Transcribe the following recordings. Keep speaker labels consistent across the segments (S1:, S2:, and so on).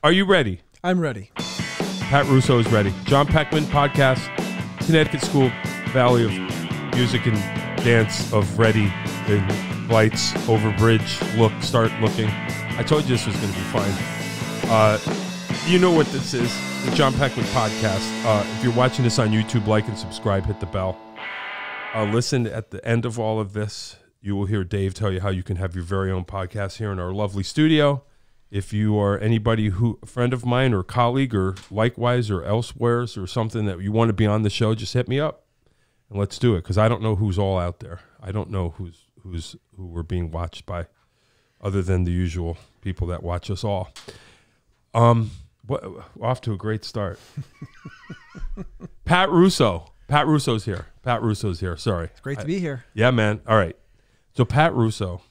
S1: Are you ready?
S2: I'm ready.
S1: Pat Russo is ready. John Peckman podcast, Connecticut School, Valley of Music and Dance of Ready, and lights, overbridge, start looking. I told you this was going to be fine. You know what this is, the John Peckman podcast. If you're watching this on YouTube, like and subscribe, hit the bell. Listen, at the end of all of this, you will hear Dave tell you how you can have your very own podcast here in our lovely studio. If you are anybody a friend of mine or colleague or likewise or elsewheres or something that you want to be on the show, just hit me up and let's do it. Because I don't know who's all out there. I don't know who we're being watched by, other than the usual people that watch us all. Off to a great start. Pat Russo. Pat Russo's here. Pat Russo's here. Sorry.
S2: It's great to be here.
S1: Yeah, man. All right. So Pat Russo,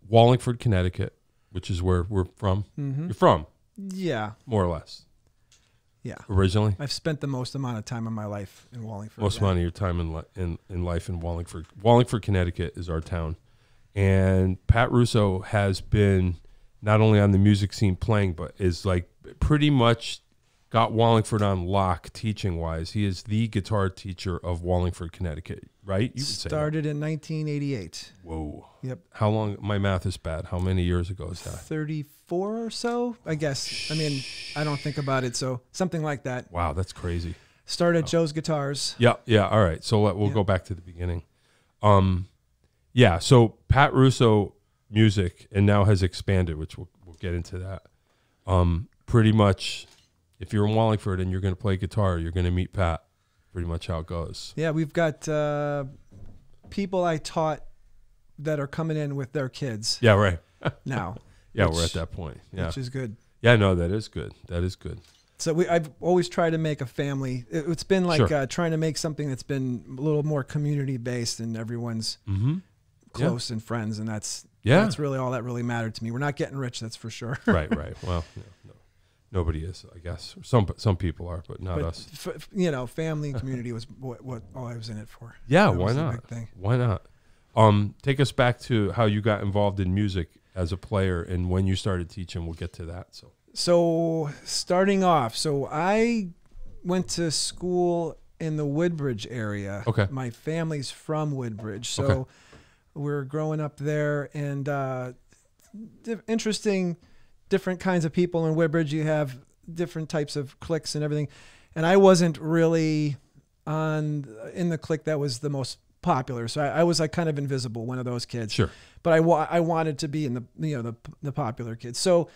S1: Wallingford, Connecticut, which is where we're from. Mm-hmm. You're from?
S2: Yeah.
S1: More or less.
S2: Yeah.
S1: Originally?
S2: I've spent the most amount of time in my life in Wallingford.
S1: Most amount of your time in life in Wallingford. Wallingford, Connecticut is our town. And Pat Russo has been not only on the music scene playing, but is like pretty much got Wallingford on lock teaching-wise. He is the guitar teacher of Wallingford, Connecticut, right? You
S2: Started in 1988.
S1: Whoa.
S2: Yep.
S1: How long? My math is bad. How many years ago is that?
S2: 34 or so, I guess. I mean, I don't think about it, so something like that.
S1: Wow, that's crazy.
S2: Started Joe's Guitars.
S1: Yeah, yeah. All right, so we'll go back to the beginning. Yeah, so Pat Russo Music, and now has expanded, which we'll get into that. Pretty much, if you're in Wallingford and you're going to play guitar, you're going to meet Pat. Pretty much how it goes.
S2: Yeah, we've got people I taught that are coming in with their kids.
S1: Yeah, right.
S2: Now.
S1: Yeah, we're at that point. Yeah.
S2: Which is good.
S1: Yeah, no, that is good. That is good.
S2: So I've always tried to make a family. It's been like trying to make something that's been a little more community-based and everyone's close and friends, and that's really all that really mattered to me. We're not getting rich, that's for sure.
S1: Right. Well, no. Nobody is, I guess. Some people are, but not us.
S2: Family and community was what all I was in it for.
S1: Yeah, why not? Why not? Take us back to how you got involved in music as a player and when you started teaching. We'll get to that.
S2: So starting off, I went to school in the Woodbridge area.
S1: Okay.
S2: My family's from Woodbridge, so we're growing up there, and interesting. Different kinds of people in Woodbridge. You have different types of cliques and everything. And I wasn't really in the clique that was the most popular. So I was like kind of invisible, one of those kids. Sure. But I wanted to be in the popular kids. So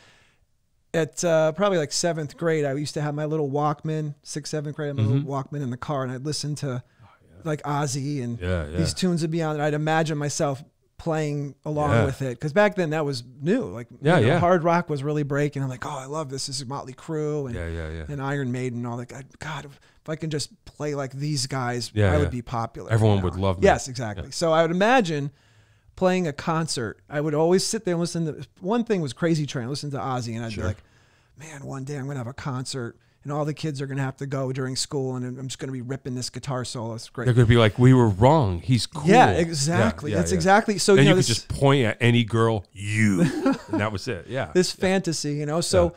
S2: at probably like 7th grade, I used to have my little Walkman, 6th, 7th grade, I had my little Walkman in the car, and I'd listen to like Ozzy and these tunes would be on, and I'd imagine myself playing along with it, because back then that was new. Like hard rock was really breaking. I'm like, oh, I love this. This is Motley Crue and Iron Maiden and all that. God, if I can just play like these guys, I would be popular.
S1: Everyone would love me.
S2: Yes, exactly. So I would imagine playing a concert. I would always sit there and listen to. One thing was Crazy Train. Listen to Ozzy, and I'd be like, man, one day I'm gonna have a concert. And all the kids are going to have to go during school, and I'm just going to be ripping this guitar solo. It's great.
S1: They're going to be like, we were wrong. He's cool.
S2: Yeah, exactly. That's exactly. So
S1: then you could just point at any girl, and that was it. Yeah.
S2: This fantasy, So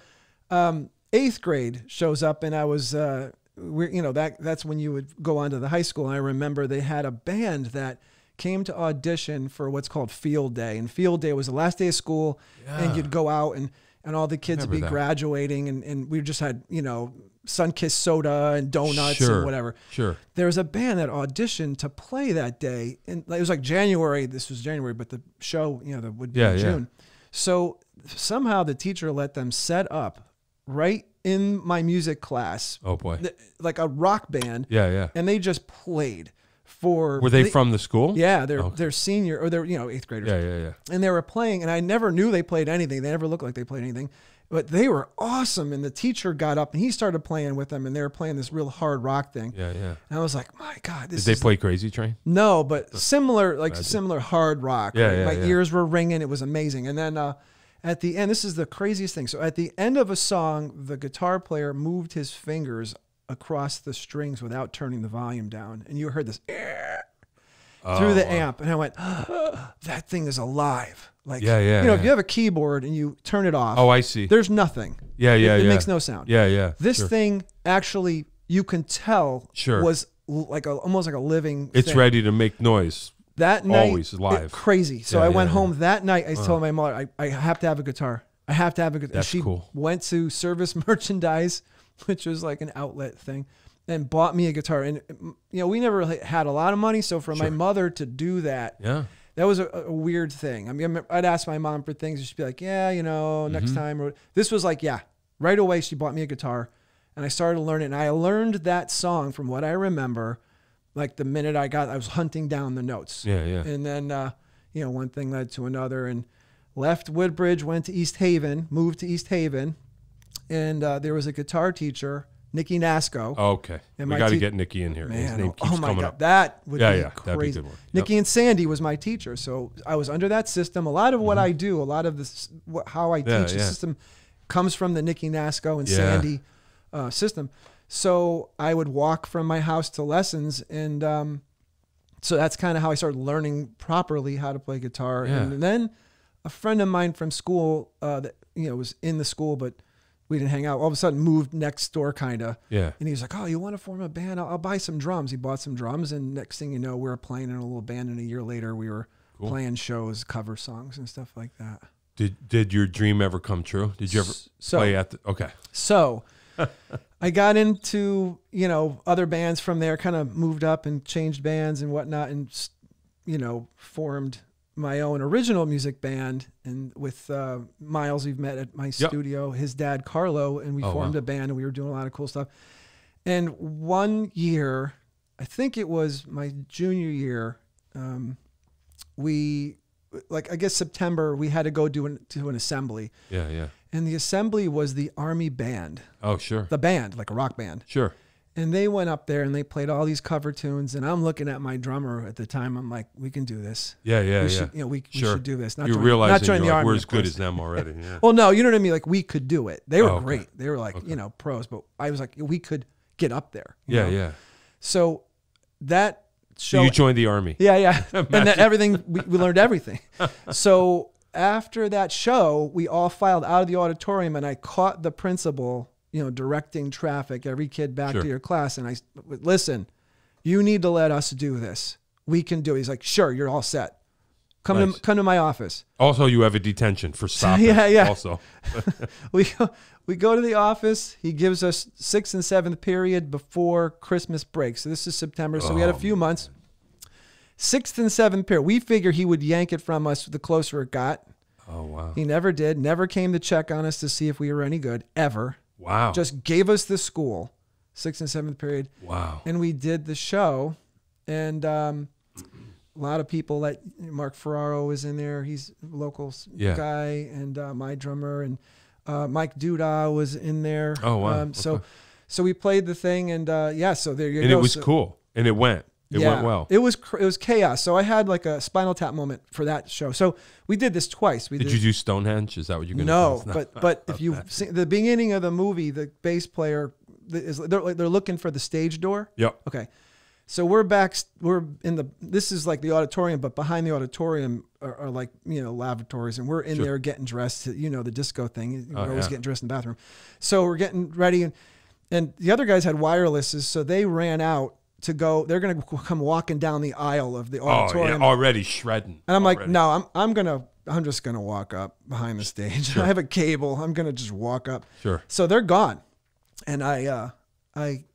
S2: 8th grade shows up, and I was, that's when you would go on to the high school. And I remember they had a band that came to audition for what's called Field Day. And Field Day was the last day of school, and you'd go out and all the kids would be graduating, and we just had, Sun-Kissed soda and donuts and whatever. Sure. There was a band that auditioned to play that day, and it was like January. This was January, but the show, that would be in June. So somehow the teacher let them set up right in my music class.
S1: Oh boy.
S2: Like a rock band.
S1: Yeah.
S2: And they just played.
S1: Were they from the school?
S2: Yeah, they're senior, or they're 8th graders.
S1: Yeah.
S2: And they were playing, and I never knew they played anything. They never looked like they played anything, but they were awesome. And the teacher got up and he started playing with them, and they were playing this real hard rock thing. Yeah. And I was like, my God,
S1: Did they play Crazy Train?
S2: No, but similar hard rock.
S1: Yeah.
S2: My ears were ringing. It was amazing. And then at the end, this is the craziest thing. So at the end of a song, the guitar player moved his fingers across the strings without turning the volume down, and you heard this through the amp, and I went, that thing is alive. Like, if you have a keyboard and you turn it off,
S1: I see.
S2: There's nothing.
S1: Yeah, yeah,
S2: It
S1: yeah.
S2: makes no sound.
S1: Yeah, yeah.
S2: This thing actually, you can tell, was like almost like a living
S1: It's
S2: thing.
S1: ready to make noise.
S2: That night,
S1: always live.
S2: Crazy. So I went home that night. I told my mother, I have to have a guitar. I have to have a guitar.
S1: That's
S2: she
S1: cool.
S2: went to Service Merchandise, which was like an outlet thing, and bought me a guitar. And we never really had a lot of money, so for my mother to do that, that was a weird thing. I mean, I'd ask my mom for things, and she'd be like, "Yeah, next time." Or this was like, right away. She bought me a guitar, and I started learning. And I learned that song from what I remember. Like the minute I was hunting down the notes.
S1: Yeah, yeah.
S2: And then, one thing led to another, and left Woodbridge, went to East Haven, moved to East Haven, and there was a guitar teacher, Nicky Nasco.
S1: Oh, okay. And we got to get Nicky in here.
S2: Man,
S1: his name keeps coming up.
S2: That would be
S1: that'd
S2: crazy.
S1: be a good one.
S2: Nicky and Sandy was my teacher, so I was under that system. A lot of what I do, a lot of this, how I teach the system comes from the Nicky Nasco and Sandy system. So I would walk from my house to lessons, and so that's kind of how I started learning properly how to play guitar.
S1: Yeah.
S2: And then a friend of mine from school that was in the school, but we didn't hang out, all of a sudden moved next door kind of.
S1: Yeah.
S2: And he was like, "Oh, you want to form a band? I'll buy some drums." He bought some drums, and next thing you know, we were playing in a little band, and a year later we were playing shows, cover songs and stuff like that.
S1: Did your dream ever come true? Did you ever play at the... Okay.
S2: So... I got into, other bands from there, kind of moved up and changed bands and whatnot, and, formed my own original music band. And with Miles, we've met at my studio, his dad, Carlo, and we formed a band, and we were doing a lot of cool stuff. And one year, I think it was my junior year, I guess September, we had to go do an assembly.
S1: Yeah, yeah.
S2: And the assembly was the Army band.
S1: Oh, sure.
S2: The band, like a rock band.
S1: Sure.
S2: And they went up there and they played all these cover tunes. And I'm looking at my drummer at the time. I'm like, we can do this.
S1: Yeah, yeah,
S2: we should, we should do this.
S1: You're realizing the Army. We're as good as them already. Yeah.
S2: Well, no, you know what I mean? Like, we could do it. They were great. They were like, pros. But I was like, we could get up there. You know?
S1: Yeah.
S2: So that show.
S1: So you joined the Army.
S2: Yeah, yeah. And then everything, we learned everything. So after that show, we all filed out of the auditorium, and I caught the principal, directing traffic, every kid back to your class. And I, listen, you need to let us do this. We can do it. He's like, sure, you're all set. Come to my office.
S1: Also, you have a detention for stopping.
S2: Yeah.
S1: Also,
S2: we go to the office. He gives us 6th and 7th period before Christmas break. So this is September. So we had a few months. 6th and 7th period. We figure he would yank it from us the closer it got.
S1: Oh, wow.
S2: He never did. Never came to check on us to see if we were any good, ever.
S1: Wow.
S2: Just gave us the school, 6th and 7th period.
S1: Wow.
S2: And we did the show. And a lot of people, like Mark Ferraro was in there. He's a local guy. And my drummer. And Mike Duda was in there.
S1: Oh, wow.
S2: So we played the thing. And so there you go.
S1: And it was cool. And it went. It went well.
S2: It was chaos. So I had like a Spinal Tap moment for that show. So we did this twice.
S1: Did you do Stonehenge? Is that what you're going to do?
S2: No, but if you see the beginning of the movie, the bass player they're looking for the stage door.
S1: Yep.
S2: Okay. So we're in this is like the auditorium, but behind the auditorium are like, lavatories, and we're in there getting dressed, the disco thing. We're always getting dressed in the bathroom. So we're getting ready, and the other guys had wirelesses, so they ran out to go. They're going to come walking down the aisle of the auditorium.
S1: Oh, yeah, already shredding.
S2: And I'm like, no, I'm just going to walk up behind the stage. Sure. I have a cable. I'm going to just walk up.
S1: Sure.
S2: So they're gone. And I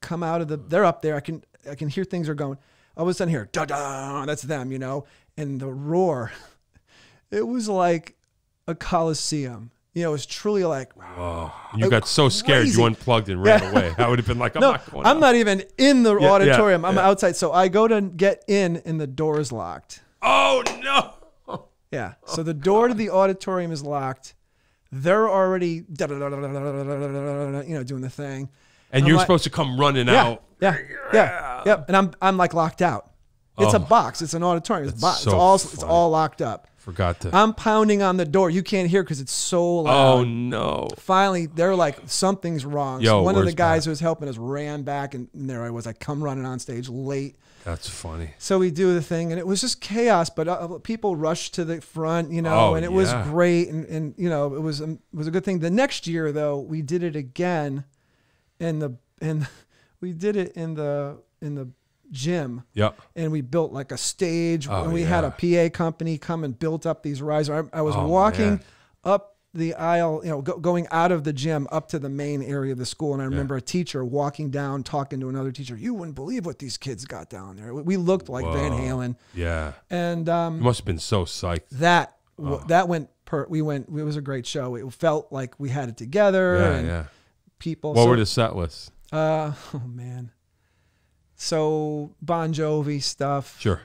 S2: come out of they're up there. I can hear things are going. All of a sudden here, da-da, that's them, and the roar, it was like a coliseum. It was truly like,
S1: whoa. You got so scared you unplugged and ran away. I would have been like, I'm
S2: not even in the auditorium. I'm outside. So I go to get in, and the door is locked.
S1: Oh, no.
S2: Yeah. So the door to the auditorium is locked. They're already doing the thing.
S1: And you're supposed to come running out.
S2: Yeah. And I'm like locked out. It's a box. It's an auditorium. It's a box. It's all locked up.
S1: Forgot to.
S2: I'm pounding on the door. You can't hear because it's so loud.
S1: Oh no!
S2: Finally, they're like, something's wrong.
S1: Yo,
S2: So one of the
S1: where's
S2: guys
S1: Pat?
S2: who was helping us ran back, and there I was. I come running on stage late.
S1: That's funny.
S2: So we do the thing, and it was just chaos. But people rushed to the front, you know, and it was great, and you know, it was a good thing. The next year, though, we did it again, we did it in the gym.
S1: Yep.
S2: And we built like a stage, and we had a PA company come and built up these risers. I was walking up the aisle, you know, going out of the gym up to the main area of the school. And I remember a teacher walking down, talking to another teacher. You wouldn't believe what these kids got down there. We looked like Van Halen.
S1: Yeah.
S2: And
S1: you must have been so psyched.
S2: That went. It was a great show. It felt like we had it together.
S1: Yeah,
S2: and people.
S1: What were the set lists?
S2: Oh man. So Bon Jovi stuff.
S1: Sure.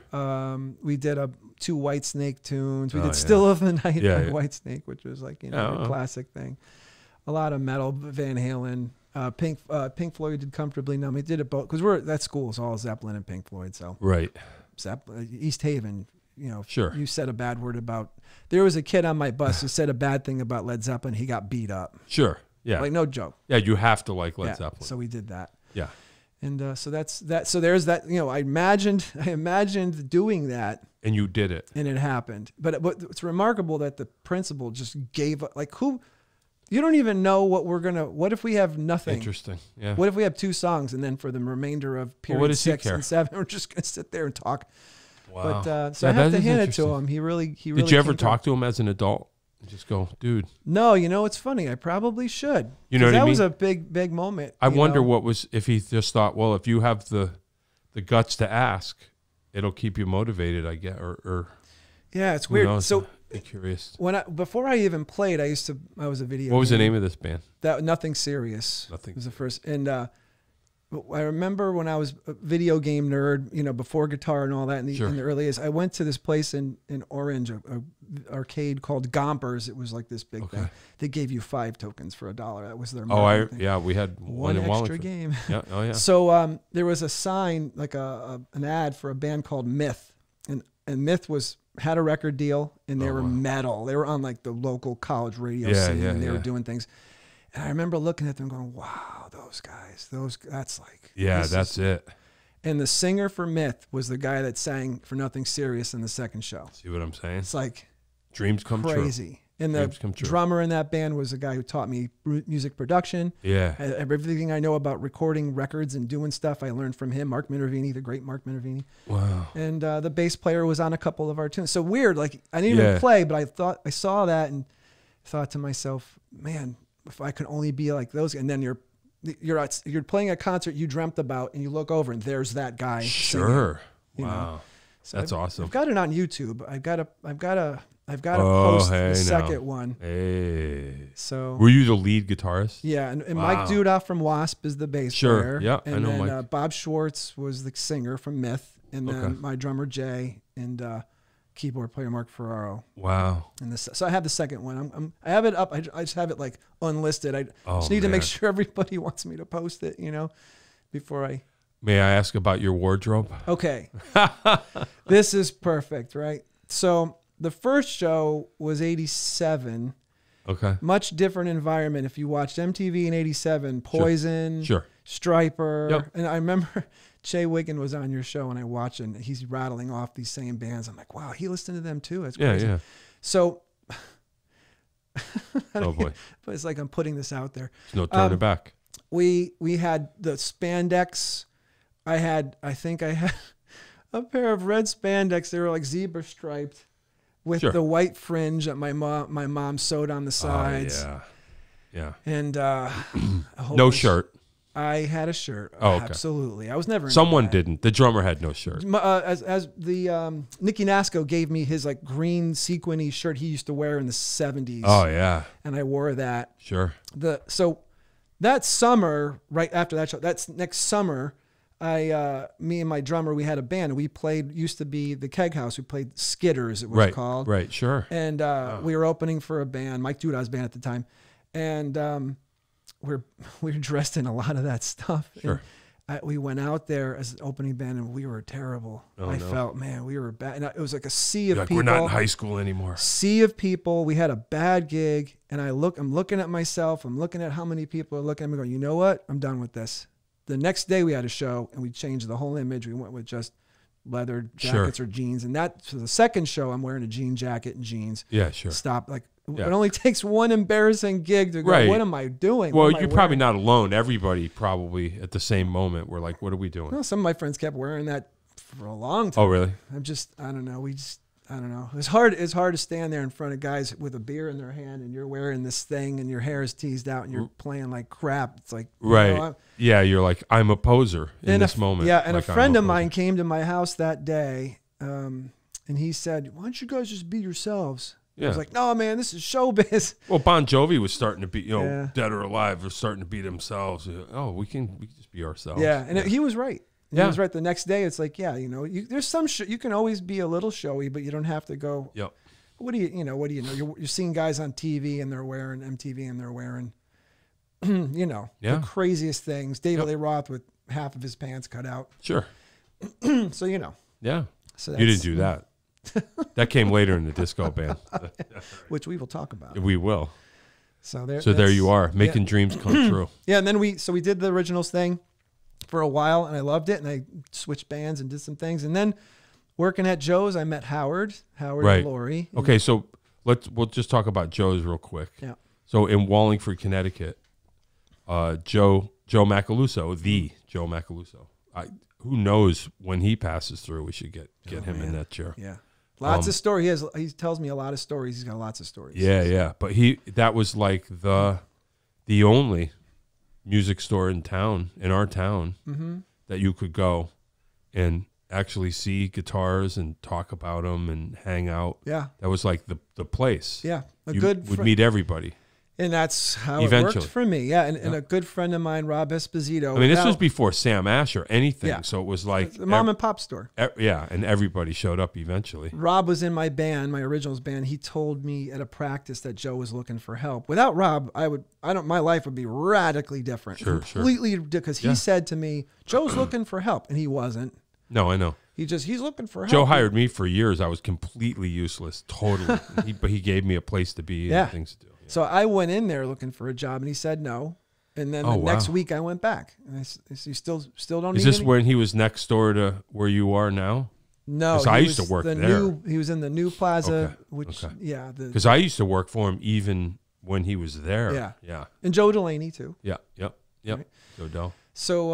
S2: We did 2 Whitesnake tunes. We did Still of the Night by Whitesnake, which was like, you know, a classic thing. A lot of metal, Van Halen, Pink Floyd did Comfortably Numb. We did it both because that school is all Zeppelin and Pink Floyd. So East Haven, you know.
S1: Sure.
S2: You said a bad word about. There was a kid on my bus who said a bad thing about Led Zeppelin. He got beat up.
S1: Sure. Yeah.
S2: Like no joke.
S1: Yeah, you have to like Led Zeppelin.
S2: So we did that.
S1: Yeah.
S2: And so that's that. So there's that. You know, I imagined doing that,
S1: and you did it,
S2: and it happened. But it's remarkable that the principal just gave up. Like who? You don't even know what we're gonna. What if we have nothing?
S1: Interesting. Yeah.
S2: What if we have 2 songs, and then for the remainder of period 6 and 7, we're just gonna sit there and talk.
S1: Wow.
S2: But so I have to hand it to him. He really.
S1: Did you ever talk to him as an adult? Just go, dude.
S2: No, you know, it's funny. I probably should.
S1: You know what I mean?
S2: That was a big moment.
S1: I wonder what was, if he just thought, well, if you have the guts to ask, it'll keep you motivated, I guess, or
S2: yeah, it's weird.
S1: Knows?
S2: So
S1: I'm curious.
S2: Before I even played, I was a video.
S1: What was the name of this band?
S2: Nothing Serious.
S1: Nothing.
S2: Was the first, and I remember when I was a video game nerd, you know, before guitar and all that in the early days, I went to this place in Orange, a arcade called Gompers. It was like this big thing. They gave you 5 tokens for $1. That was their thing.
S1: We had one in
S2: extra
S1: Wallingford.
S2: game.
S1: Yeah, oh yeah.
S2: So there was a sign, like an ad for a band called Myth, and Myth had a record deal, and they were metal. They were on like the local college radio scene, and they were doing things. And I remember looking at them going, wow, those guys, that's like.
S1: Yeah, that's it.
S2: And the singer for Myth was the guy that sang For Nothing Serious in the second show.
S1: See what I'm saying?
S2: It's like.
S1: Dreams come
S2: crazy.
S1: true.
S2: And the drummer in that band was a guy who taught me music production.
S1: Yeah.
S2: Everything I know about recording records and doing stuff, I learned from him, Mark Minervini, the great Mark Minervini.
S1: Wow.
S2: And the bass player was on a couple of our tunes. So weird, like I didn't even play, but I saw that and thought to myself, man, if I could only be like those. And then you're playing a concert you dreamt about, and you look over and there's that guy.
S1: Sure.
S2: Singing,
S1: wow.
S2: So
S1: that's awesome.
S2: I've got it on YouTube. I've got to post the second one.
S1: Hey.
S2: So
S1: were you the lead guitarist?
S2: Yeah, and Mike Duda from Wasp is the bass player.
S1: Yeah,
S2: and
S1: I know
S2: then,
S1: Mike.
S2: Bob Schwartz was the singer from Myth, and then my drummer Jay and keyboard player Mark Ferraro.
S1: Wow.
S2: And so I have the second one. I have it up. I just have it like unlisted. I just need to make sure everybody wants me to post it. You know, before I.
S1: May I ask about your wardrobe?
S2: Okay. This is perfect, right? So. The first show was 87.
S1: Okay.
S2: Much different environment. If you watched MTV in 87, Poison, Stryper. And I remember Jay Wiggin was on your show and I watched and he's rattling off these same bands. I'm like, wow, he listened to them too. That's crazy. Yeah. So,
S1: oh boy.
S2: But it's like I'm putting this out there.
S1: There's no turning back.
S2: We had the spandex. I think I had a pair of red spandex. They were like zebra striped. With the white fringe that my mom sewed on the sides.
S1: Oh, yeah.
S2: And
S1: no shirt.
S2: I had a shirt.
S1: Oh, okay.
S2: Absolutely. I was never.
S1: Someone didn't. The drummer had no shirt.
S2: As the Nicky Nasco gave me his like green sequiny shirt he used to wear in the 70s.
S1: Oh yeah.
S2: And I wore that.
S1: Sure.
S2: So that summer, right after that show, that's next summer. Me and my drummer, we had a band. We used to be the Keg House. We played Skidders, it was called.
S1: Right, sure.
S2: And we were opening for a band, Mike Duda's band at the time. And we were dressed in a lot of that stuff.
S1: Sure.
S2: we went out there as an opening band and we were terrible. I felt, man, we were bad. And it was like a sea of people.
S1: We're not in high school anymore.
S2: Sea of people. We had a bad gig, and I'm looking at myself. I'm looking at how many people are looking at me going, you know what? I'm done with this. The next day we had a show and we changed the whole image. We went with just leather jackets or jeans. And for the second show, I'm wearing a jean jacket and jeans.
S1: Yeah, sure.
S2: Stop. Like, it only takes one embarrassing gig to go, what am I doing?
S1: Well, you're probably not alone. Everybody probably at the same moment were like, what are we doing?
S2: Well, some of my friends kept wearing that for a long time.
S1: Oh, really?
S2: I don't know. I don't know. It's hard to stand there in front of guys with a beer in their hand and you're wearing this thing and your hair is teased out and you're playing like crap. It's like,
S1: right. You're like, I'm a poser in this moment.
S2: Yeah, and like, a friend of mine came to my house that day and he said, why don't you guys just be yourselves? Yeah. I was like, no, man, this is showbiz.
S1: Well, Bon Jovi was starting to be, Dead or Alive, was starting to be themselves. Oh, we can just be ourselves.
S2: Yeah, and he was right. He was right. The next day, it's like, there's some you can always be a little showy, but you don't have to go.
S1: Yep.
S2: What do you know? You're seeing guys on TV and they're wearing MTV and they're wearing, the craziest things. David Lee Roth with half of his pants cut out.
S1: Sure.
S2: So
S1: Yeah. So you didn't do that. That came later in the disco band,
S2: which we will talk about.
S1: We will.
S2: So
S1: there you are, making dreams come true.
S2: Yeah, and then we did the originals thing for a while, and I loved it, and I switched bands and did some things, and then working at Joe's, I met Howard and Lori.
S1: Okay, so we'll just talk about Joe's real quick.
S2: Yeah.
S1: So in Wallingford, Connecticut, Joe Macaluso, the Joe Macaluso. Who knows when he passes through? We should get him in that chair.
S2: Yeah. Lots of stories. He tells me a lot of stories. He's got lots of stories.
S1: Yeah. But that was like the only music store in our town, that you could go and actually see guitars and talk about them and hang out.
S2: Yeah.
S1: That was like the place.
S2: Yeah.
S1: Would meet everybody.
S2: And that's how it worked for me. Yeah. And a good friend of mine, Rob Esposito.
S1: I mean, this was before Sam Ash or anything. Yeah. So it was like
S2: the mom and pop store.
S1: And everybody showed up eventually.
S2: Rob was in my band, my originals band. He told me at a practice that Joe was looking for help. Without Rob, my life would be radically different. Completely, because he said to me, Joe's looking for help. And he wasn't.
S1: No, I know.
S2: He's looking for help.
S1: Joe hired me for years. I was completely useless, totally. But he gave me a place to be and things to do. Yeah.
S2: So I went in there looking for a job, and he said no. And then the next week I went back. And I said, you still don't.
S1: Is this when he was next door to where you are now?
S2: No,
S1: I used to work there.
S2: He was in the new plaza, because
S1: I used to work for him even when he was there. Yeah.
S2: And Joe Delaney too.
S1: Yep. Right? Joe Del.
S2: So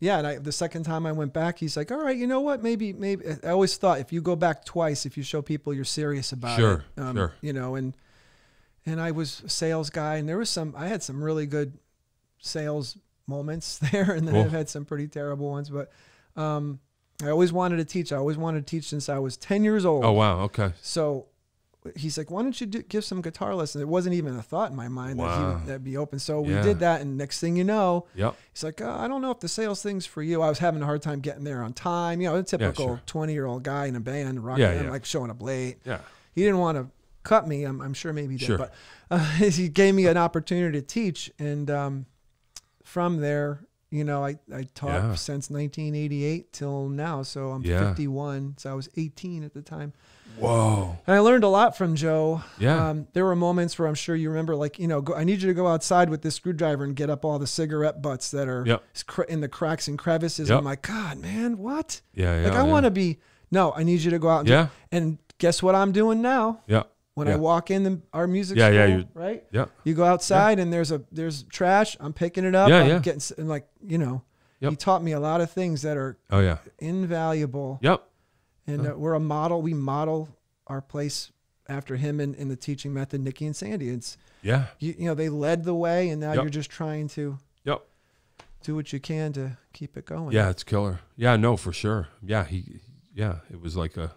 S2: and the second time I went back, he's like, all right, you know what? Maybe. I always thought if you go back twice, if you show people you're serious about it. Sure. And I was a sales guy, and I had some really good sales moments there, and then I've had some pretty terrible ones, but I always wanted to teach. I always wanted to teach since I was 10 years old.
S1: Oh, wow. Okay.
S2: So he's like, why don't you give some guitar lessons? It wasn't even a thought in my mind that'd be open. So we did that, and next thing you know, he's like, I don't know if the sales thing's for you. I was having a hard time getting there on time. A typical 20-year-old guy in a band, rocking and like showing up late.
S1: Yeah.
S2: He didn't want to cut me. I'm sure maybe he did, but he gave me an opportunity to teach, and from there, I taught since 1988 till now. So I'm 51. So I was 18 at the time.
S1: Whoa.
S2: And I learned a lot from Joe.
S1: Yeah.
S2: There were moments where I'm sure you remember, like, I need you to go outside with this screwdriver and get up all the cigarette butts that are in the cracks and crevices. I'm like, God, man, what?
S1: Yeah.
S2: I want to be, I need you to go out and guess what I'm doing now?
S1: Yeah.
S2: When I walk in our music school, right?
S1: Yeah.
S2: You go outside and there's trash. I'm picking it up. I'm getting, and like, he taught me a lot of things that are invaluable.
S1: Yep.
S2: And we're a model. We model our place after him in the teaching method, Nikki and Sandy. It's they led the way, and now you're just trying to do what you can to keep it going.
S1: Yeah, it's killer. Yeah, no, for sure. Yeah, it was like a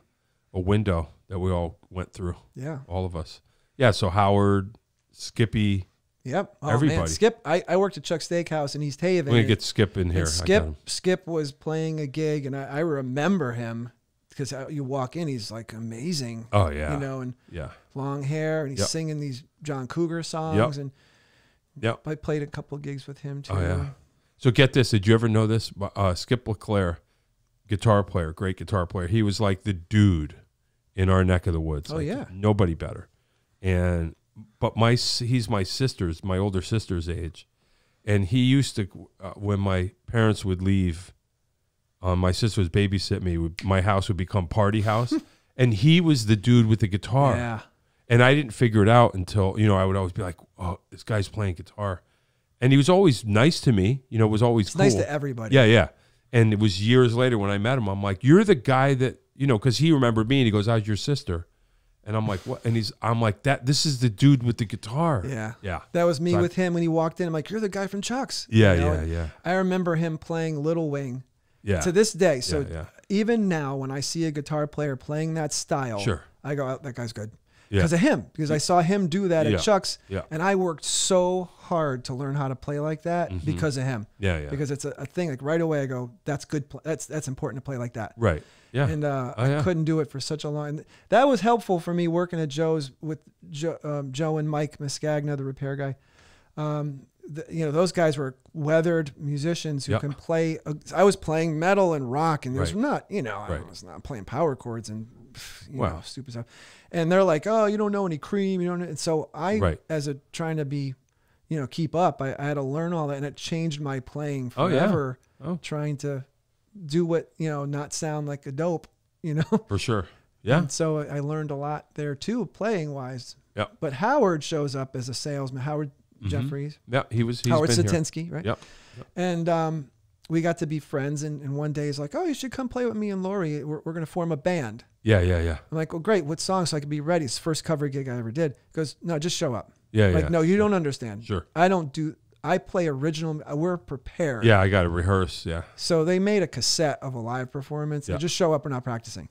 S1: window that we all went through. Yeah. All of us. Yeah, so Howard, Skippy.
S2: Yep. Oh,
S1: everybody.
S2: Man. Skip, I worked at Chuck's Steakhouse in East Haven.
S1: We're going to get Skip in here.
S2: Skip was playing a gig, and I remember him because you walk in, he's like amazing.
S1: Oh, yeah.
S2: And long hair, and he's singing these John Cougar songs. And I played a couple of gigs with him too.
S1: Oh, yeah. So get this. Did you ever know this? Skip LeClaire, guitar player, great guitar player. He was like the dude in our neck of the woods.
S2: Oh,
S1: like,
S2: yeah.
S1: Nobody better. But he's my older sister's age. And he used to, when my parents would leave, my sister was babysitting me, my house would become party house. And he was the dude with the guitar.
S2: Yeah.
S1: And I didn't figure it out until, I would always be like, oh, this guy's playing guitar. And he was always nice to me, was always cool.
S2: Nice to everybody.
S1: Yeah, yeah. And it was years later when I met him, I'm like, you're the guy that, because he remembered me and he goes, how's your sister? And I'm like, what? And I'm like, this is the dude with the guitar.
S2: Yeah.
S1: Yeah.
S2: That was me with him when he walked in. I'm like, you're the guy from Chuck's.
S1: Yeah, yeah.
S2: I remember him playing Little Wing.
S1: Yeah.
S2: To this day. So
S1: yeah.
S2: even now, when I see a guitar player playing that style,
S1: sure,
S2: I go, oh, that guy's good.
S1: Yeah.
S2: Because of him. Because I saw him do that at Chuck's.
S1: Yeah.
S2: And I worked so hard to learn how to play like that because of him.
S1: Yeah, yeah.
S2: Because it's a thing. Like right away, I go, that's good. That's important to play like that.
S1: Right. Yeah.
S2: And I couldn't do it for such a long. That was helpful for me working at Joe's with Joe and Mike Muscagna, the repair guy. Those guys were weathered musicians who can play. I was playing metal and rock, and it was not, I was not playing power chords and stupid stuff. And they're like, "Oh, you don't know any Cream, you don't." And so I, as a trying to be, keep up, I had to learn all that, and it changed my playing forever. Trying to do what not sound like a dope,
S1: For sure. Yeah.
S2: And so I learned a lot there too, playing wise.
S1: Yeah.
S2: But Howard shows up as a salesman. Howard Jeffries.
S1: Yeah, he's
S2: Howard
S1: been
S2: Satinsky,
S1: here.
S2: right?
S1: Yep.
S2: And we got to be friends. And one day he's like, "Oh, you should come play with me and Lori. We're going to form a band."
S1: Yeah.
S2: I'm like, "Well, great. What song so I could be ready?" It's the first cover gig I ever did. He goes, "No, just show up."
S1: Yeah.
S2: Like, no, you don't understand.
S1: Sure.
S2: I play original. We're prepared.
S1: Yeah, I got to rehearse. Yeah.
S2: So they made a cassette of a live performance. And just show up. We're not practicing.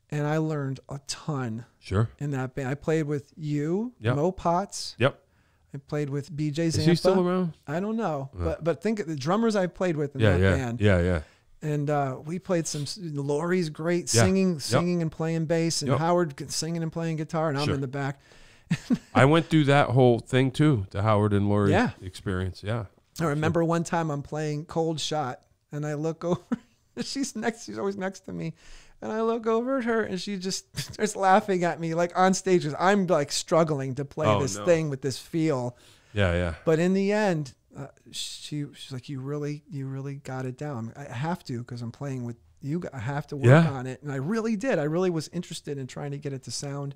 S2: And I learned a ton.
S1: Sure.
S2: In that band, I played with you,
S1: Yep.
S2: Mo Potts.
S1: Yep.
S2: I played with BJ Zampa.
S1: Is he still around?
S2: I don't know, but think of the drummers I played with in that band.
S1: Yeah.
S2: And we played some. Lori's great singing and playing bass, and Howard singing and playing guitar, and I'm in the back.
S1: I went through that whole thing too, the Howard and Lori experience. Yeah.
S2: I remember one time I'm playing Cold Shot, and I look over. She's always next to me. And I look over at her, and she just starts laughing at me, like on stage. I'm like struggling to play this thing with this feel. Yeah. But in the end, she's like, "You really got it down." I have to, because I'm playing with you. I have to work on it, and I really did. I really was interested in trying to get it to sound.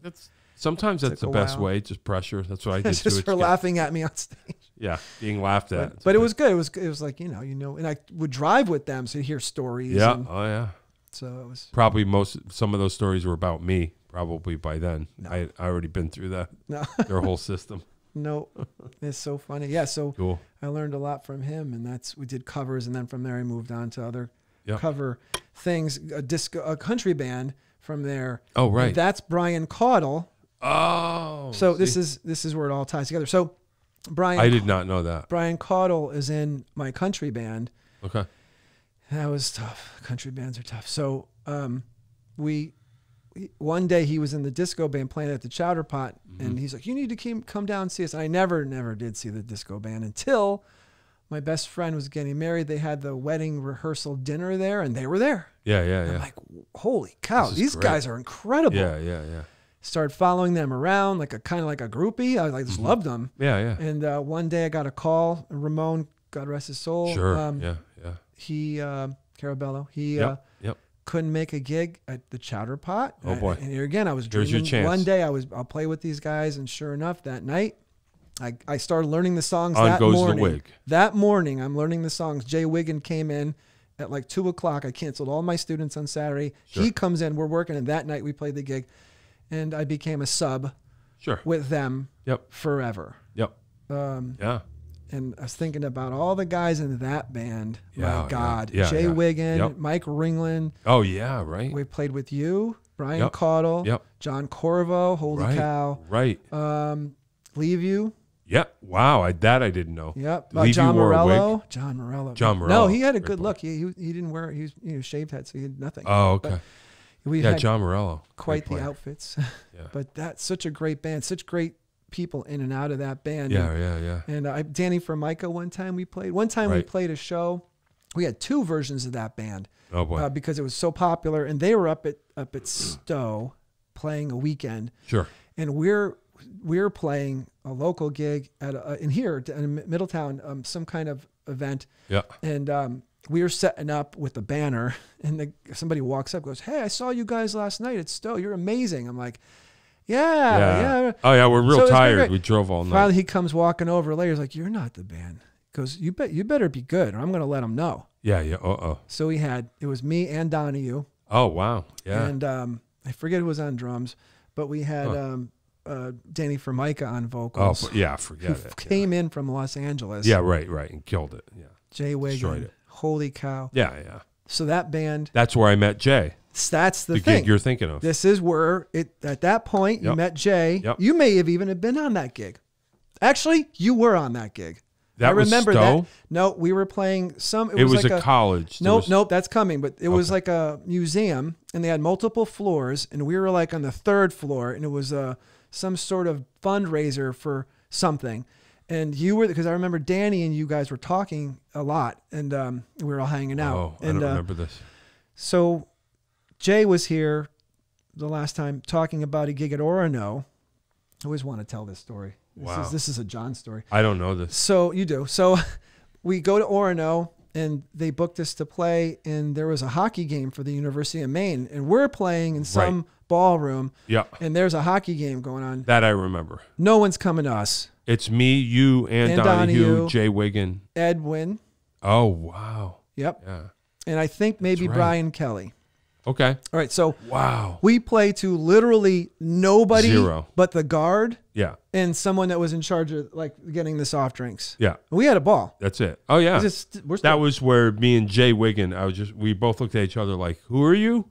S1: Sometimes that's the best way. Just pressure. That's what I did too.
S2: Just for laughing at me on stage.
S1: Yeah, being laughed at.
S2: But it was good. It was like and I would drive with them, so you hear stories.
S1: Yeah.
S2: And, so it was
S1: probably some of those stories were about me. Probably by then, I already been through that.
S2: No.
S1: Their whole system.
S2: No, it's so funny. Yeah, so
S1: cool.
S2: I learned a lot from him, and we did covers, and then from there I moved on to other cover things. A country band from there.
S1: Oh right,
S2: and that's Brian Caudle.
S1: Oh,
S2: so this is where it all ties together. So Brian,
S1: I did not know that.
S2: Brian Caudle is in my country band.
S1: Okay.
S2: That was tough. Country bands are tough. So one day he was in the disco band playing at the Chowder Pot, and he's like, "You need to come down and see us." And I never did see the disco band until my best friend was getting married. They had the wedding rehearsal dinner there, and they were there.
S1: Yeah.
S2: I'm like, holy cow, these guys are incredible.
S1: Yeah.
S2: Started following them around kind of like a groupie. I just loved them.
S1: Yeah.
S2: And one day I got a call. Ramon, God rest his soul.
S1: Sure. Yeah.
S2: He Carabello. He couldn't make a gig at the Chowder Pot.
S1: Oh boy!
S2: And here again, I was dreaming.
S1: Here's your chance.
S2: One day I'll play with these guys, and sure enough, that night I started learning the songs.
S1: On
S2: that
S1: goes
S2: morning.
S1: the wig.
S2: That morning, I'm learning the songs. Jay Wiggin came in at like 2:00. I canceled all my students on Saturday. Sure. He comes in. We're working, and that night we played the gig, and I became a sub.
S1: Sure.
S2: With them.
S1: Yep.
S2: Forever.
S1: Yep. Yeah.
S2: And I was thinking about all the guys in that band. My God.
S1: Yeah,
S2: Jay Wiggin, Mike Ringland.
S1: Oh, yeah, right.
S2: We played with you, Brian Caudle, John Corvo, holy cow.
S1: Right.
S2: Leave You.
S1: Yeah. Wow. I didn't know.
S2: Yep.
S1: Leave
S2: John
S1: You wore a
S2: Morello.
S1: wig?
S2: John Morello.
S1: No,
S2: he had a good look. He didn't wear, he was shaved head, so he had nothing.
S1: Oh, okay.
S2: But we had
S1: John Morello.
S2: Quite the outfits.
S1: Yeah.
S2: But that's such a great band, such great people in and out of that band.
S1: Yeah.
S2: And Danny Formica, one time we played. One time we played a show. We had 2 versions of that band.
S1: Oh boy.
S2: Because it was so popular, and they were up at Stowe playing a weekend.
S1: Sure.
S2: And we're playing a local gig at in here in Middletown, some kind of event.
S1: Yeah.
S2: And we were setting up with the banner, and somebody walks up, goes, "Hey, I saw you guys last night at Stowe. You're amazing." I'm like, yeah.
S1: Oh yeah, we're real tired. We drove all night.
S2: Finally, he comes walking over later. He's like, "You're not the band." He goes, "You better be good, or I'm going to let them know."
S1: Yeah.
S2: So it was me and Donahue.
S1: Oh wow. Yeah.
S2: And I forget who was on drums, but we had Danny Formica on vocals.
S1: Oh yeah, forget it.
S2: Came in from Los Angeles.
S1: Yeah, right, and killed it. Yeah.
S2: Jay Wiggin. Holy cow.
S1: Yeah.
S2: So that band.
S1: That's where I met Jay.
S2: That's the
S1: thing. Gig you're thinking of.
S2: This is where at that point you met Jay.
S1: Yep.
S2: You may have even been on that gig. Actually, you were on that gig.
S1: I remember that.
S2: No, we were playing some.
S1: It was like a college.
S2: Nope, that's coming. But it was like a museum, and they had multiple floors, and we were like on the 3rd floor, and it was some sort of fundraiser for something. And you were, because I remember Danny and you guys were talking a lot, and we were all hanging out.
S1: Oh,
S2: and,
S1: I don't remember this.
S2: So Jay was here the last time talking about a gig at Orono. I always want to tell this story. This is a John story.
S1: I don't know this.
S2: So you do. So we go to Orono, and they booked us to play, and there was a hockey game for the University of Maine, and we're playing in some ballroom.
S1: Yeah.
S2: And there's a hockey game going on.
S1: That I remember.
S2: No one's coming to us.
S1: It's me, you, and Donahue, Jay Wiggin.
S2: Edwin.
S1: Oh, wow.
S2: Yep.
S1: Yeah.
S2: And I think maybe Brian Kelly.
S1: Okay.
S2: All right. So
S1: wow,
S2: we play to literally nobody.
S1: Zero.
S2: But the guard.
S1: Yeah.
S2: And someone that was in charge of like getting the soft drinks.
S1: Yeah.
S2: We had a ball.
S1: That's it. Oh yeah. That was where me and Jay Wiggin, we both looked at each other like, "Who are you?"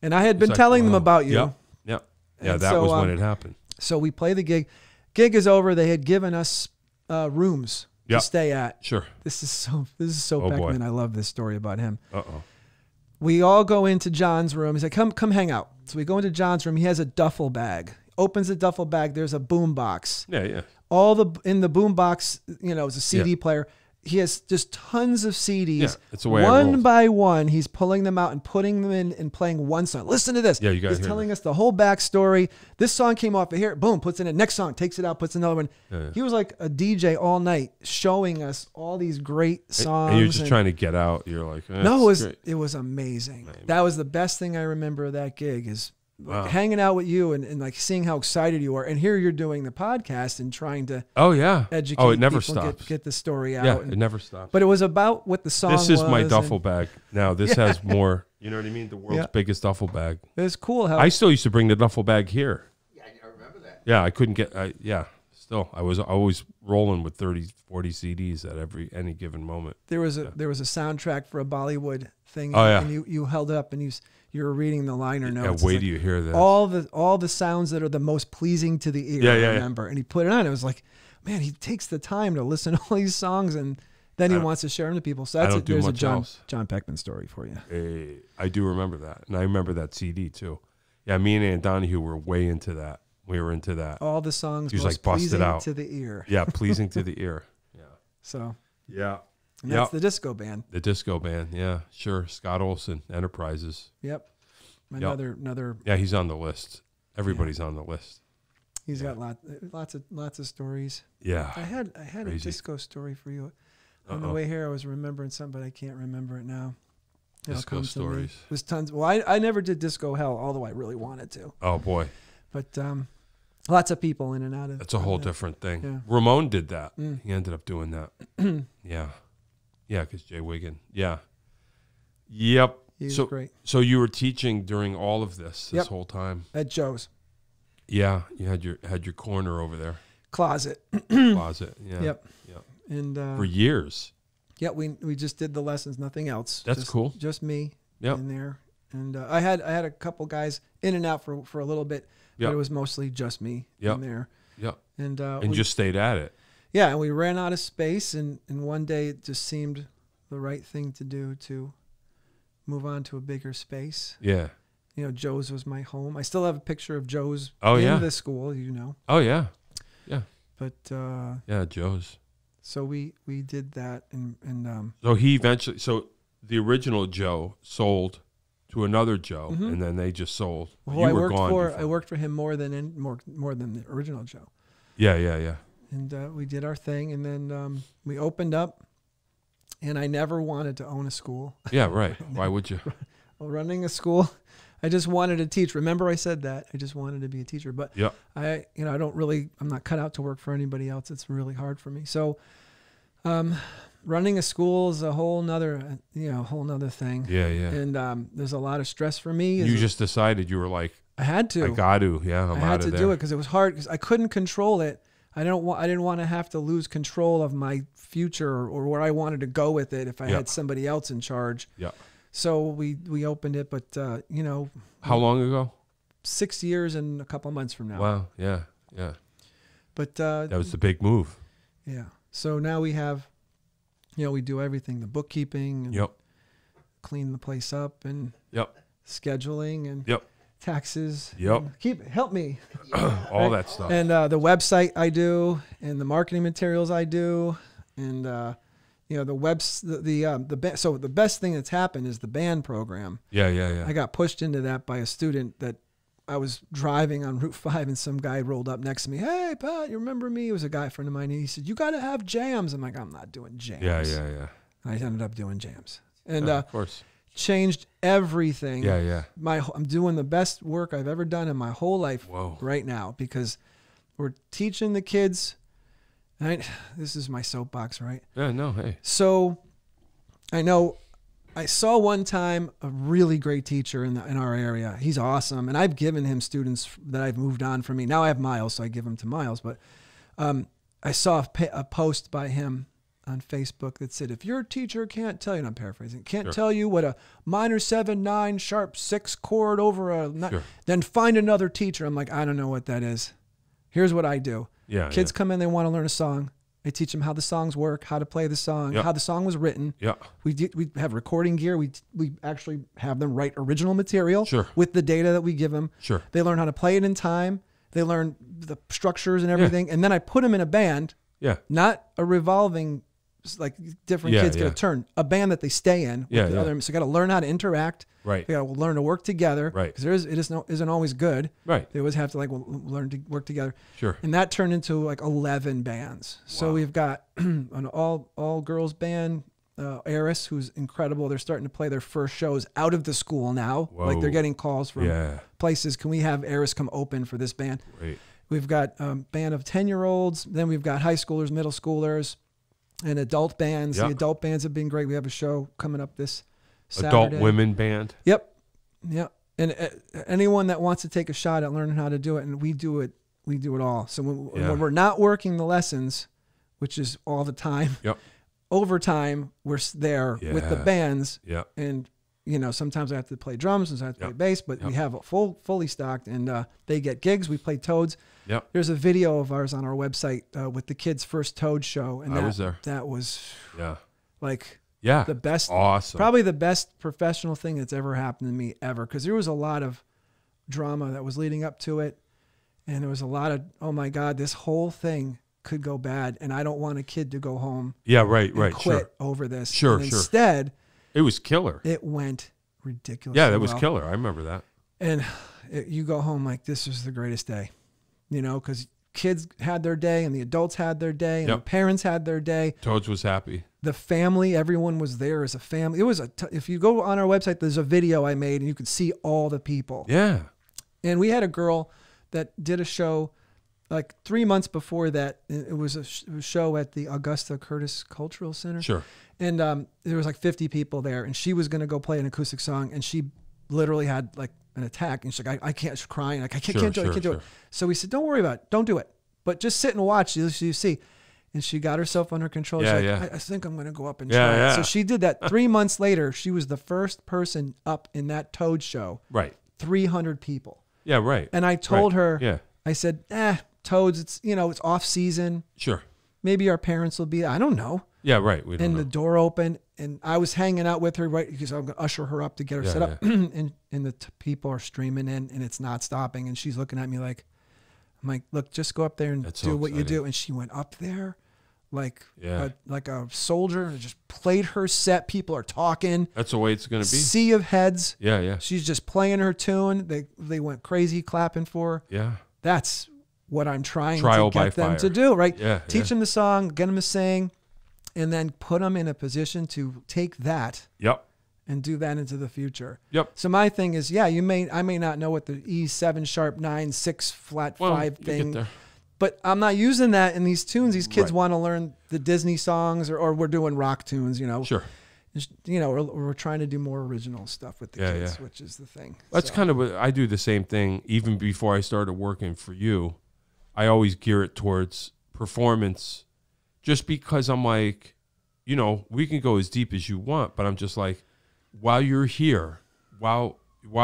S2: And I had been telling them about you.
S1: Yeah. That was when it happened.
S2: So we play the gig. Gig is over. They had given us rooms to stay at.
S1: Sure.
S2: This is so Peckman.
S1: Boy.
S2: I love this story about him.
S1: Uh-oh.
S2: We all go into John's room. He's like, come hang out. So we go into John's room. He has a duffel bag. Opens the duffel bag. There's a boom box.
S1: Yeah.
S2: In the boom box, is a CD player. He has just tons of CDs.
S1: Yeah, it's the way
S2: one by one, he's pulling them out and putting them in and playing one song. Listen to this.
S1: Yeah, you guys.
S2: He's telling us the whole backstory. This song came off of here. Boom, puts in it. Next song, takes it out, puts another one. Yeah. He was like a DJ all night, showing us all these great songs.
S1: And you're just trying to get out. You're like,
S2: no, it was amazing. Man. That was the best thing I remember of that gig is hanging out with you and like seeing how excited you are. And here you're doing the podcast and trying to educate
S1: it never
S2: people
S1: stops.
S2: Get the story out.
S1: Yeah, it never stops.
S2: But it was about what the song was.
S1: This is my duffel bag. Now this has more, you know what I mean? The world's biggest duffel bag.
S2: It was cool how
S1: I still used to bring the duffel bag here.
S3: Yeah, I remember that.
S1: Yeah, I couldn't get still I was always rolling with 30, 40 CDs at any given moment.
S2: There was a soundtrack for a Bollywood thing.
S1: Oh, yeah.
S2: And you held it up and you were reading the liner notes.
S1: Yeah, wait till you hear that.
S2: All the sounds that are the most pleasing to the ear. I remember. And he put it on. It was like, man, he takes the time to listen to all these songs and then he wants to share them to people. So there's a John Peckman story for you.
S1: I do remember that. And I remember that CD too. Yeah, me and Aunt Donahue were way into that. We were into that.
S2: All the songs
S1: he was
S2: most
S1: like busted
S2: pleasing
S1: out
S2: to the ear.
S1: Yeah, pleasing to the ear. Yeah.
S2: So.
S1: Yeah.
S2: And that's the disco band.
S1: The disco band, yeah, sure. Scott Olson Enterprises.
S2: Yep. Another.
S1: Yeah, he's on the list. Everybody's on the list.
S2: He's got lots of stories.
S1: Yeah.
S2: I had a disco story for you. On the way here, I was remembering something, but I can't remember it now.
S1: Disco stories.
S2: It was tons. Well, I never did disco hell, although I really wanted to.
S1: Oh boy.
S2: But lots of people in and out of.
S1: That's a whole different thing.
S2: Yeah.
S1: Ramon did that. He ended up doing that. Yeah. Yeah, because Jay Wiggin. Yeah. Yep.
S2: He was great.
S1: So you were teaching during all of this whole time?
S2: At Joe's.
S1: Yeah. You had your corner over there.
S2: Closet.
S1: Closet. Yeah.
S2: Yep. And
S1: for years.
S2: Yeah, we just did the lessons, nothing else.
S1: That's cool.
S2: Just me in there. And I had a couple guys in and out for a little bit, but it was mostly just me in there.
S1: Yeah.
S2: And
S1: we just stayed at it.
S2: Yeah, and we ran out of space, and one day it just seemed the right thing to do to move on to a bigger space.
S1: Yeah.
S2: Joe's was my home. I still have a picture of Joe's
S1: in
S2: the school,
S1: Oh, yeah. Yeah.
S2: But
S1: Yeah, Joe's.
S2: so we did that, and
S1: So he eventually, so the original Joe sold to another Joe, and then they just sold.
S2: well, I worked for him more than the original Joe.
S1: Yeah, yeah, yeah.
S2: And we did our thing, and then we opened up, and I never wanted to own a school.
S1: Yeah, right. Why would you?
S2: Well, running a school, I just wanted to teach. Remember I said that? I just wanted to be a teacher. But
S1: Yeah.
S2: I'm not cut out to work for anybody else. It's really hard for me. So running a school is a whole nother thing.
S1: Yeah, yeah.
S2: And there's a lot of stress for me.
S1: You just decided you were like,
S2: I had to.
S1: I got to. Yeah,
S2: I had to do it because it was hard because I couldn't control it. I didn't want to have to lose control of my future or where I wanted to go with it if I had somebody else in charge.
S1: Yeah.
S2: So we opened it, but
S1: how long ago?
S2: 6 years and a couple months from now.
S1: Wow. Yeah. Yeah.
S2: But
S1: That was the big move.
S2: yeah. So now we have, we do everything, the bookkeeping and clean the place up and scheduling and taxes. Help me.
S1: All that stuff.
S2: And the website I do, and the marketing materials I do, and so the best thing that's happened is the band program.
S1: Yeah, yeah, yeah.
S2: I got pushed into that by a student that I was driving on Route 5, and some guy rolled up next to me. Hey, Pat, you remember me? He was a guy friend of mine, and he said, you got to have jams. I'm like, I'm not doing jams.
S1: Yeah, yeah, yeah.
S2: I ended up doing jams. And
S1: of course.
S2: Changed everything.
S1: Yeah, yeah.
S2: I'm doing the best work I've ever done in my whole life right now because we're teaching the kids. This is my soapbox, right?
S1: Yeah, no, hey.
S2: So I know I saw one time a really great teacher in our area. He's awesome. And I've given him students that I've moved on from me. Now I have Miles, so I give them to Miles. But I saw a post by him on Facebook that said, if your teacher can't tell you, and I'm paraphrasing, can't tell you what a minor 7/9 sharp 6 chord over a, then find another teacher. I'm like, I don't know what that is. Here's what I do. Kids come in, they want to learn a song. I teach them how the songs work, how to play the song, how the song was written. Yeah. We have recording gear. We actually have them write original material with the data that we give them. Sure. They learn how to play it in time. They learn the structures and everything. And then I put them in a band. Yeah. Not a revolving, like different kids get a turn. A band that they stay in. With the other, so you got to learn how to interact. Right. You got to learn to work together. Right. Because it isn't always good. Right. They always have to learn to work together. Sure. And that turned into like 11 bands. Wow. So we've got an all girls band. Eris, who's incredible. They're starting to play their first shows out of the school now. Whoa. Like they're getting calls from places. Can we have Eris come open for this band? Great. We've got a band of 10-year-olds. Then we've got high schoolers, middle schoolers, and adult bands. Yep. The adult bands have been great. We have a show coming up this Saturday.
S1: Adult women band.
S2: Yep. Yep. And anyone that wants to take a shot at learning how to do it, and we do it all. So when we're not working the lessons, which is all the time, overtime, we're there with the bands. Yep. And sometimes I have to play drums, sometimes I have to play bass, but we have it fully stocked, and they get gigs. We play Toads. Yep. There's a video of ours on our website with the kids' first Toad show, and I was there. That was the best, awesome, probably the best professional thing that's ever happened to me ever, because there was a lot of drama that was leading up to it, and there was a lot of, oh my God, this whole thing could go bad, and I don't want a kid to go home. Yeah, right, and quit over this. Sure, and instead, it was killer. It went ridiculous. Yeah, that was killer. I remember that. And you go home like, this was the greatest day, because kids had their day and the adults had their day and the parents had their day. Toads was happy. The family, everyone was there as a family. It was if you go on our website, there's a video I made and you could see all the people. Yeah. And we had a girl that did a show like 3 months before that. It was a show at the Augusta Curtis Cultural Center. Sure. And there was like 50 people there, and she was going to go play an acoustic song, and she literally had like an attack, and she's like, I can't, she's crying, like I can't do it. So we said, don't worry about it, don't do it, but just sit and watch, you see. And she got herself under control. She's like, I think I'm going to go up and try it. So she did that. 3 months later, she was the first person up in that Toad show. Right. 300 people. Yeah, right. And I told her, I said, Toads, it's it's off season. Sure. Maybe our parents will be, I don't know. Yeah, right. We don't know. The door opened, and I was hanging out with her, right, because I'm going to usher her up to get her set up. And the people are streaming in, and it's not stopping. And she's looking at me like, I'm like, look, just go up there and
S1: That's
S2: do
S1: so
S2: what you
S1: exciting.
S2: do. And she went up there like
S1: Yeah.
S2: like a soldier and just played her set. People are talking.
S1: That's the way it's going to be.
S2: Sea of heads.
S1: Yeah, yeah.
S2: She's just playing her tune. They went crazy clapping for her.
S1: Yeah.
S2: That's what I'm trying
S1: Trial
S2: to get
S1: by
S2: them
S1: fire.
S2: to do, right?
S1: Yeah,
S2: Teach
S1: yeah.
S2: them the song, get them to sing, and then put them in a position to take that
S1: Yep.
S2: and do that into the future.
S1: Yep.
S2: So my thing is, yeah, I may not know what the E7 sharp 9 6 flat 5
S1: you
S2: thing,
S1: get there.
S2: but I'm not using that in these tunes. These kids
S1: Right.
S2: want to learn the Disney songs, or we're doing rock tunes, you know.
S1: Sure.
S2: You know, or we're trying to do more original stuff with the
S1: Yeah,
S2: kids,
S1: yeah.
S2: which is the thing.
S1: That's
S2: So,
S1: kind of what I do. The same thing. Even before I started working for you, I always gear it towards performance, just because I'm like, you know, we can go as deep as you want, but I'm just like, while you're here, while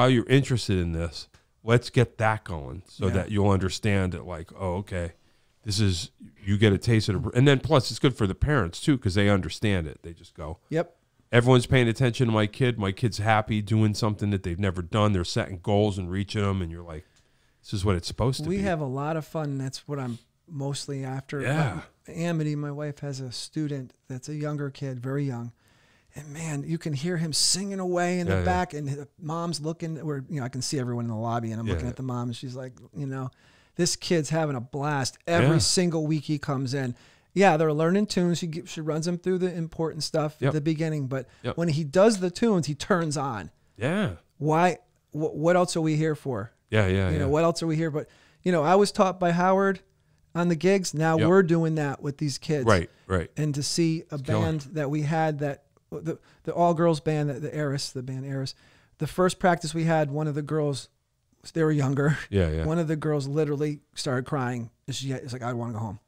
S1: you're interested in this, let's get that going so
S2: Yeah.
S1: that you'll understand it. Like, oh, okay, this is, you get a taste of it. And then plus it's good for the parents too, because they understand it. They just go,
S2: yep.
S1: everyone's paying attention to my kid. My kid's happy doing something that they've never done. They're setting goals and reaching them. And you're like, this is what it's supposed to be.
S2: We have a lot of fun. That's what I'm mostly after.
S1: Yeah.
S2: Amity, my wife, has a student that's a younger kid, very young. And man, you can hear him singing away in the back, and the mom's looking where, you know, I can see everyone in the lobby, and I'm looking at the mom, and she's like, you know, this kid's having a blast every single week he comes in. Yeah, they're learning tunes. She runs them through the important stuff at the beginning, but when he does the tunes, he turns on.
S1: Yeah.
S2: Why? What else are we here for?
S1: Yeah, yeah,
S2: You know, what else are we here? But, you know, I was taught by Howard on the gigs. Now we're doing that with these kids.
S1: Right, right.
S2: And to see a band that we had, that the all girls band, the band Eris, the first practice we had, one of the girls, they were younger.
S1: Yeah, yeah.
S2: One of the girls literally started crying. It's like, I want to go home.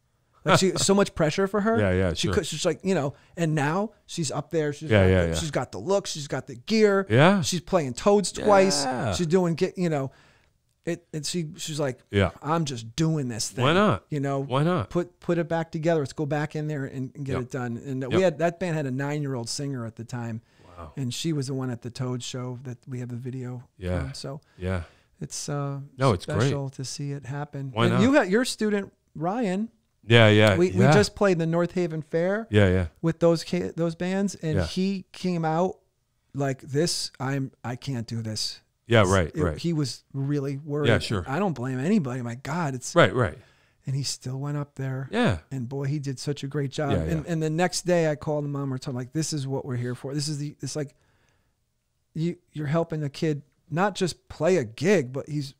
S2: Like so much pressure for her.
S1: Yeah, yeah,
S2: She
S1: sure.
S2: could, she's like, you know, and now she's up there. She's
S1: Yeah,
S2: She's got the look. She's got the gear.
S1: Yeah.
S2: She's playing Toads twice.
S1: Yeah.
S2: She's doing, you know, and she's like,
S1: Yeah.
S2: I'm just doing this thing.
S1: Why not?
S2: You know,
S1: Why not?
S2: Put it back together. Let's go back in there and get it done. And that band had a 9-year-old singer at the time.
S1: Wow.
S2: And she was the one at the Toad show that we have the video.
S1: Yeah.
S2: From. So
S1: Yeah.
S2: it's
S1: it's
S2: special to see it happen.
S1: Why
S2: and
S1: not?
S2: you had your student Ryan.
S1: Yeah, yeah.
S2: We just played the North Haven Fair.
S1: Yeah, yeah.
S2: With those bands, and
S1: Yeah.
S2: he came out like this. I can't do this.
S1: Yeah, right.
S2: He was really worried.
S1: Yeah, sure.
S2: I don't blame anybody. My God, it's
S1: Right.
S2: and he still went up there.
S1: Yeah.
S2: And boy, he did such a great job.
S1: Yeah, yeah.
S2: And the next day I called him mom, we're talking like, this is what we're here for. It's like you're helping a kid not just play a gig, but he's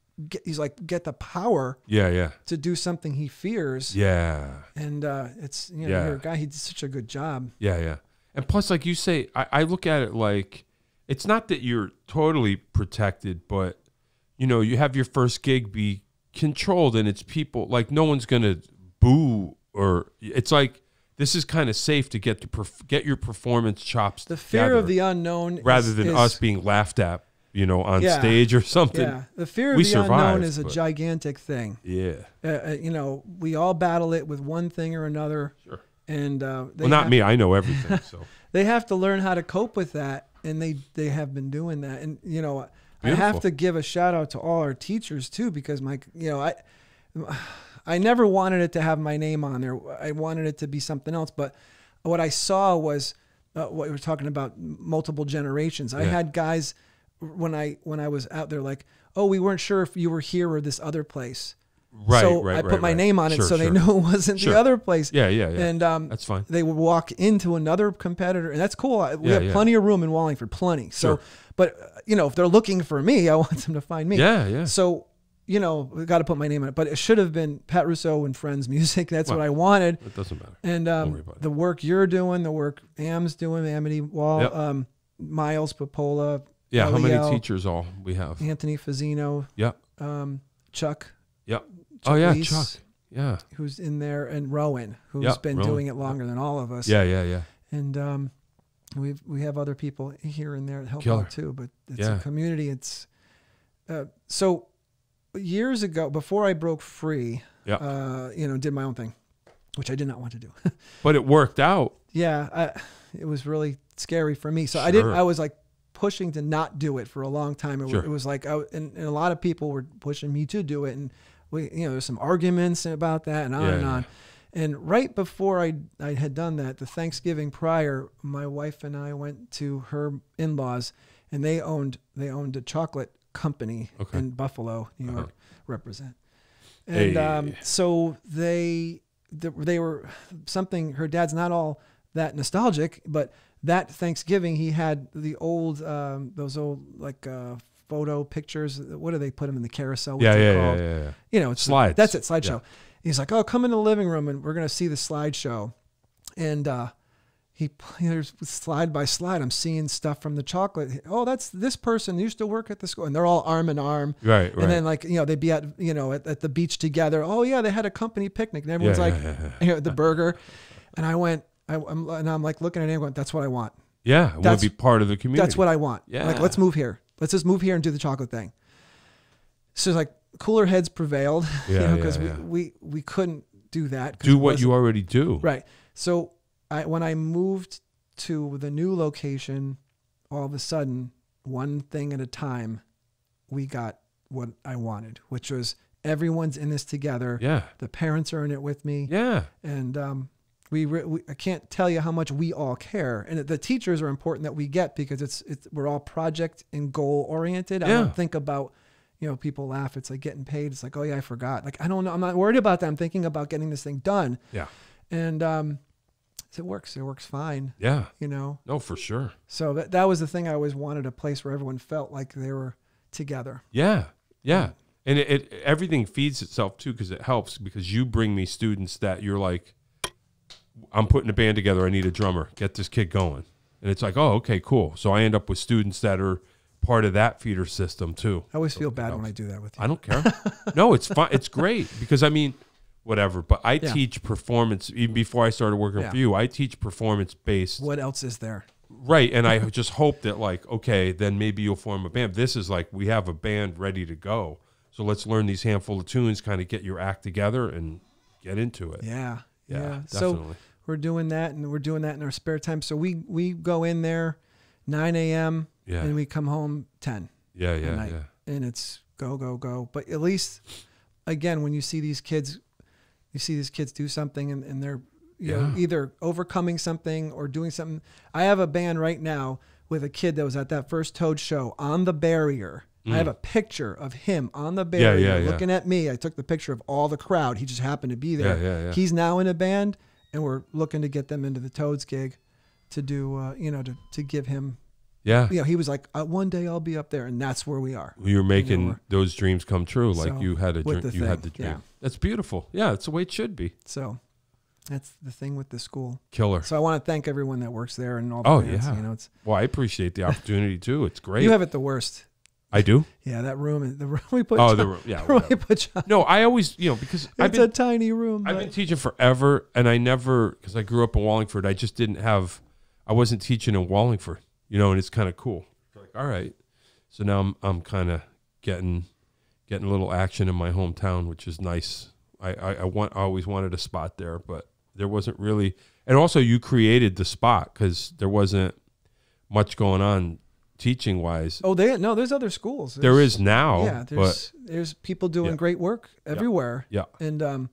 S2: like, get the power
S1: Yeah, yeah.
S2: to do something he fears.
S1: Yeah.
S2: And it's, you know, you're a guy, he did such a good job.
S1: Yeah, yeah. And plus, like you say, I look at it like, it's not that you're totally protected, but, you know, you have your first gig be controlled, and it's people, like, no one's going to boo, or it's like, this is kind of safe to get your performance chops
S2: The fear of the unknown
S1: rather than us being laughed at, you know, on
S2: Yeah.
S1: stage or something.
S2: Yeah, the fear of
S1: We
S2: the unknown
S1: survived,
S2: is a
S1: but-
S2: gigantic thing.
S1: Yeah.
S2: You know, we all battle it with one thing or another.
S1: Sure.
S2: And
S1: Well, not me. I know everything, so.
S2: They have to learn how to cope with that, and they have been doing that. And you know, I
S1: Beautiful.
S2: have to give a shout out to all our teachers too, because I never wanted it to have my name on there. I wanted it to be something else. But what I saw was what we were talking about, multiple generations. I had guys when I was out there like, oh, we weren't sure if you were here or this other place.
S1: Right,
S2: so
S1: right,
S2: I put my name on it,
S1: Sure,
S2: so they
S1: sure.
S2: knew it wasn't
S1: Sure.
S2: the other place.
S1: Yeah.
S2: And
S1: that's fine.
S2: they would walk into another competitor, and that's cool. We
S1: Yeah,
S2: have plenty of room in Wallingford, plenty. So,
S1: Sure.
S2: but you know, if they're looking for me, I want them to find me.
S1: Yeah.
S2: So, you know, we got to put my name on it. But it should have been Pat Russo and Friends Music. That's what I wanted.
S1: It doesn't matter.
S2: And
S1: Don't worry about it.
S2: the work you're doing, the work Am's doing, Amity Wall,
S1: Yep.
S2: Miles Popola.
S1: Yeah. How many
S2: Eliel,
S1: teachers all we have?
S2: Anthony Fazzino,
S1: Yeah.
S2: Chuck.
S1: Yep.
S2: Chuck
S1: Oh yeah,
S2: Weiss,
S1: Chuck. Yeah.
S2: who's in there, and Rowan, who's
S1: Yep,
S2: been
S1: Rowan.
S2: doing it longer than all of us.
S1: Yeah.
S2: And we have other people here and there that help
S1: Killer.
S2: out too, but it's
S1: Yeah.
S2: a community. It's so years ago, before I broke free,
S1: Yeah.
S2: you know, did my own thing, which I did not want to do.
S1: But it worked out.
S2: Yeah, it was really scary for me. So
S1: Sure.
S2: I was like pushing to not do it for a long time.
S1: Sure.
S2: It was like, and a lot of people were pushing me to do it, and there's some arguments about that and on and on. And right before I had done that, the Thanksgiving prior, my wife and I went to her in-laws, and they owned a chocolate company in Buffalo, New York, represent. And so they were something. Her dad's not all that nostalgic, but that Thanksgiving he had the old those old photo pictures. What do they put them in the carousel? What's it called?
S1: Yeah.
S2: You know, it's
S1: slides.
S2: That's it, slideshow. Yeah. He's like, oh, come in the living room and we're gonna see the slideshow. And there's slide by slide. I'm seeing stuff from the chocolate. Oh, that's this person used to work at the school, and they're all arm in arm.
S1: Right.
S2: And then they'd be at the beach together. Oh yeah, they had a company picnic, and everyone's the burger. And I'm like looking at him going, that's what I want.
S1: Yeah, I want to be part of the community.
S2: That's what I want. Yeah. Like, let's move here. Let's just move here and do the chocolate thing. So it's like cooler heads prevailed. Because we couldn't do that.
S1: Do what you already do.
S2: Right. So when I moved to the new location, all of a sudden, one thing at a time, we got what I wanted, which was everyone's in this together.
S1: Yeah.
S2: The parents are in it with me.
S1: Yeah.
S2: And I can't tell you how much we all care. And the teachers are important that we get because we're all project and goal oriented. I don't think about, people laugh. It's like getting paid. It's like, oh yeah, I forgot. Like, I don't know. I'm not worried about that. I'm thinking about getting this thing done.
S1: Yeah.
S2: And it works. It works fine.
S1: Yeah.
S2: No,
S1: for sure.
S2: So that was the thing. I always wanted, a place where everyone felt like they were together.
S1: Yeah. Yeah. And everything feeds itself too, because it helps, because you bring me students that you're like, I'm putting a band together. I need a drummer. Get this kid going. And it's like, oh, okay, cool. So I end up with students that are part of that feeder system too.
S2: I always feel bad when I do that with you.
S1: I don't care. No, it's fun. It's great because whatever. But I teach performance. Even before I started working for you, I teach performance based.
S2: What else is there?
S1: Right. And I just hope that okay, then maybe you'll form a band. This is we have a band ready to go. So let's learn these handful of tunes, kind of get your act together and get into it.
S2: Yeah.
S1: Yeah. Definitely.
S2: So we're doing that, and we're doing that in our spare time. So we go in there 9 a.m. and we come home 10.
S1: Yeah.
S2: And it's go. But at least, again, when you see these kids do something and they're either overcoming something or doing something. I have a band right now with a kid that was at that first Toad show on the barrier. I have a picture of him on the barrier looking at me. I took the picture of all the crowd. He just happened to be there.
S1: Yeah.
S2: He's now in a band, and we're looking to get them into the Toads gig to do, to give him. Yeah. He was like, one day I'll be up there, and that's where we are.
S1: You're making those dreams come true. Like you had a dream. You had the dream.
S2: Yeah.
S1: That's beautiful. Yeah, it's the way it should be.
S2: So that's the thing with the school.
S1: Killer.
S2: So I want to thank everyone that works there and all the bands.
S1: Yeah. Well, I appreciate the opportunity too. It's great.
S2: You have it the worst.
S1: I do.
S2: Yeah, that room. The room we put.
S1: The room. Yeah.
S2: We put John.
S1: No, I always, because
S2: it's a tiny room.
S1: I've been teaching forever, and I never, because I grew up in Wallingford, I just I wasn't teaching in Wallingford, and it's kind of cool. Like, all right, so now I'm kind of getting a little action in my hometown, which is nice. I always wanted a spot there, but there wasn't really, and also you created the spot because there wasn't much going on teaching wise.
S2: Oh, there's other schools.
S1: There is now.
S2: Yeah, there's people doing great work everywhere.
S1: Yeah.
S2: And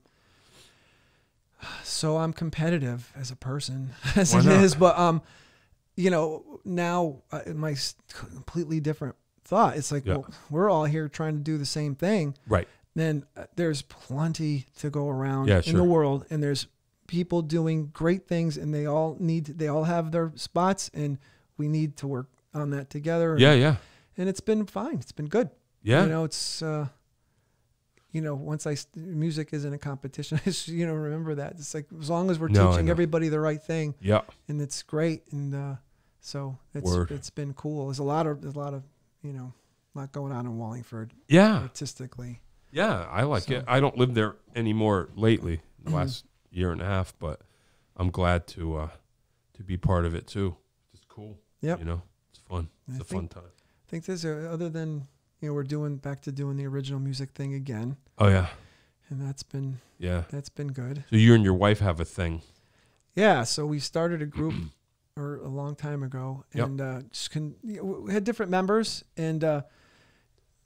S2: so I'm competitive as a person as it is, but now my completely different thought. It's like, well, we're all here trying to do the same thing.
S1: Right.
S2: Then there's plenty to go around in the world, and there's people doing great things, and they all have their spots, and we need to work on that together.
S1: And,
S2: and it's been fine. It's been good.
S1: Yeah.
S2: It's once music isn't a competition, I just, remember that. It's like, as long as we're teaching everybody the right thing. Yeah. And it's great. And so it's been cool. There's a lot of lot going on in Wallingford. Yeah. Artistically.
S1: Yeah, I like it. I don't live there anymore lately, the last year and a half, but I'm glad to be part of it too. It's cool.
S2: Yeah.
S1: It's fun. It's a fun time.
S2: I think there's other than, we're back to doing the original music thing again.
S1: Oh yeah.
S2: And that's been good.
S1: So you and your wife have a thing.
S2: Yeah. So we started a group a long time ago, and we had different members, and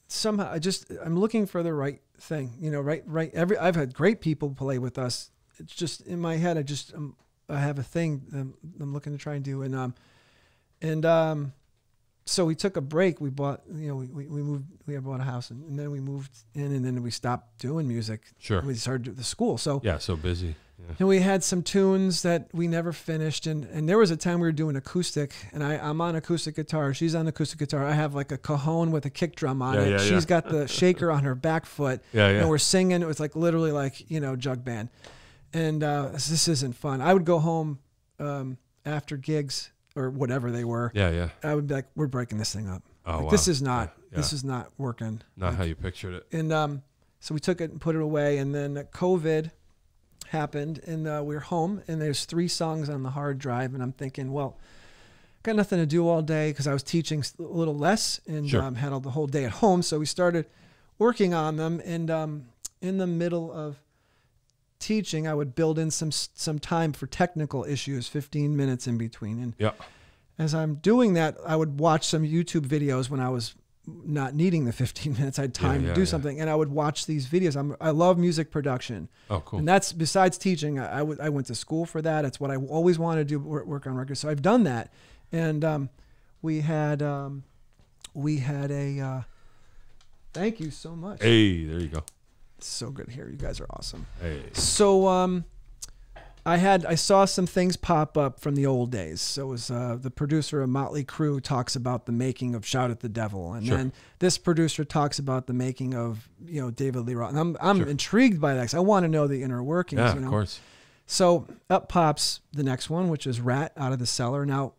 S2: somehow I'm looking for the right thing, you know, right. I've had great people play with us. It's just in my head. I have a thing I'm looking to try and do. So we took a break. We bought, you know, we moved, we had bought a house and then we moved in and then we stopped doing music.
S1: Sure.
S2: We started the school. So
S1: yeah, so busy. Yeah.
S2: And we had some tunes that we never finished. And there was a time we were doing acoustic and I'm on acoustic guitar. She's on acoustic guitar. I have like a cajon with a kick drum on it. She's got the shaker on her back foot. And we're singing. It was like literally like, you know, jug band. And this isn't fun. I would go home after gigs or whatever they were. I would be like, we're breaking this thing up.
S1: Oh,
S2: like,
S1: wow.
S2: This is not working.
S1: Not
S2: like,
S1: how you pictured it.
S2: And so we took it and put it away. And then COVID happened and we were home and there's 3 songs on the hard drive. And I'm thinking, well, got nothing to do all day because I was teaching a little less and had all the whole day at home. So we started working on them. And in the middle of teaching, I would build in some time for technical issues, 15 minutes in between. And as I'm doing that, I would watch some YouTube videos when I was not needing the 15 minutes. I had time to do something. And I would watch these videos. I love music production.
S1: Oh, cool.
S2: And that's besides teaching. I went to school for that. It's what I always wanted to do, work on records. So I've done that. And we had a thank you so much.
S1: Hey, there you go.
S2: It's so good here. You guys are awesome.
S1: Hey.
S2: So I saw some things pop up from the old days. So it was the producer of Motley Crue talks about the making of Shout at the Devil, and then this producer talks about the making of, you know, David Lee Roth. And I'm intrigued by that because I want to know the inner workings.
S1: Yeah,
S2: you know?
S1: of course.
S2: So up pops the next one, which is Rat Out of the Cellar. Now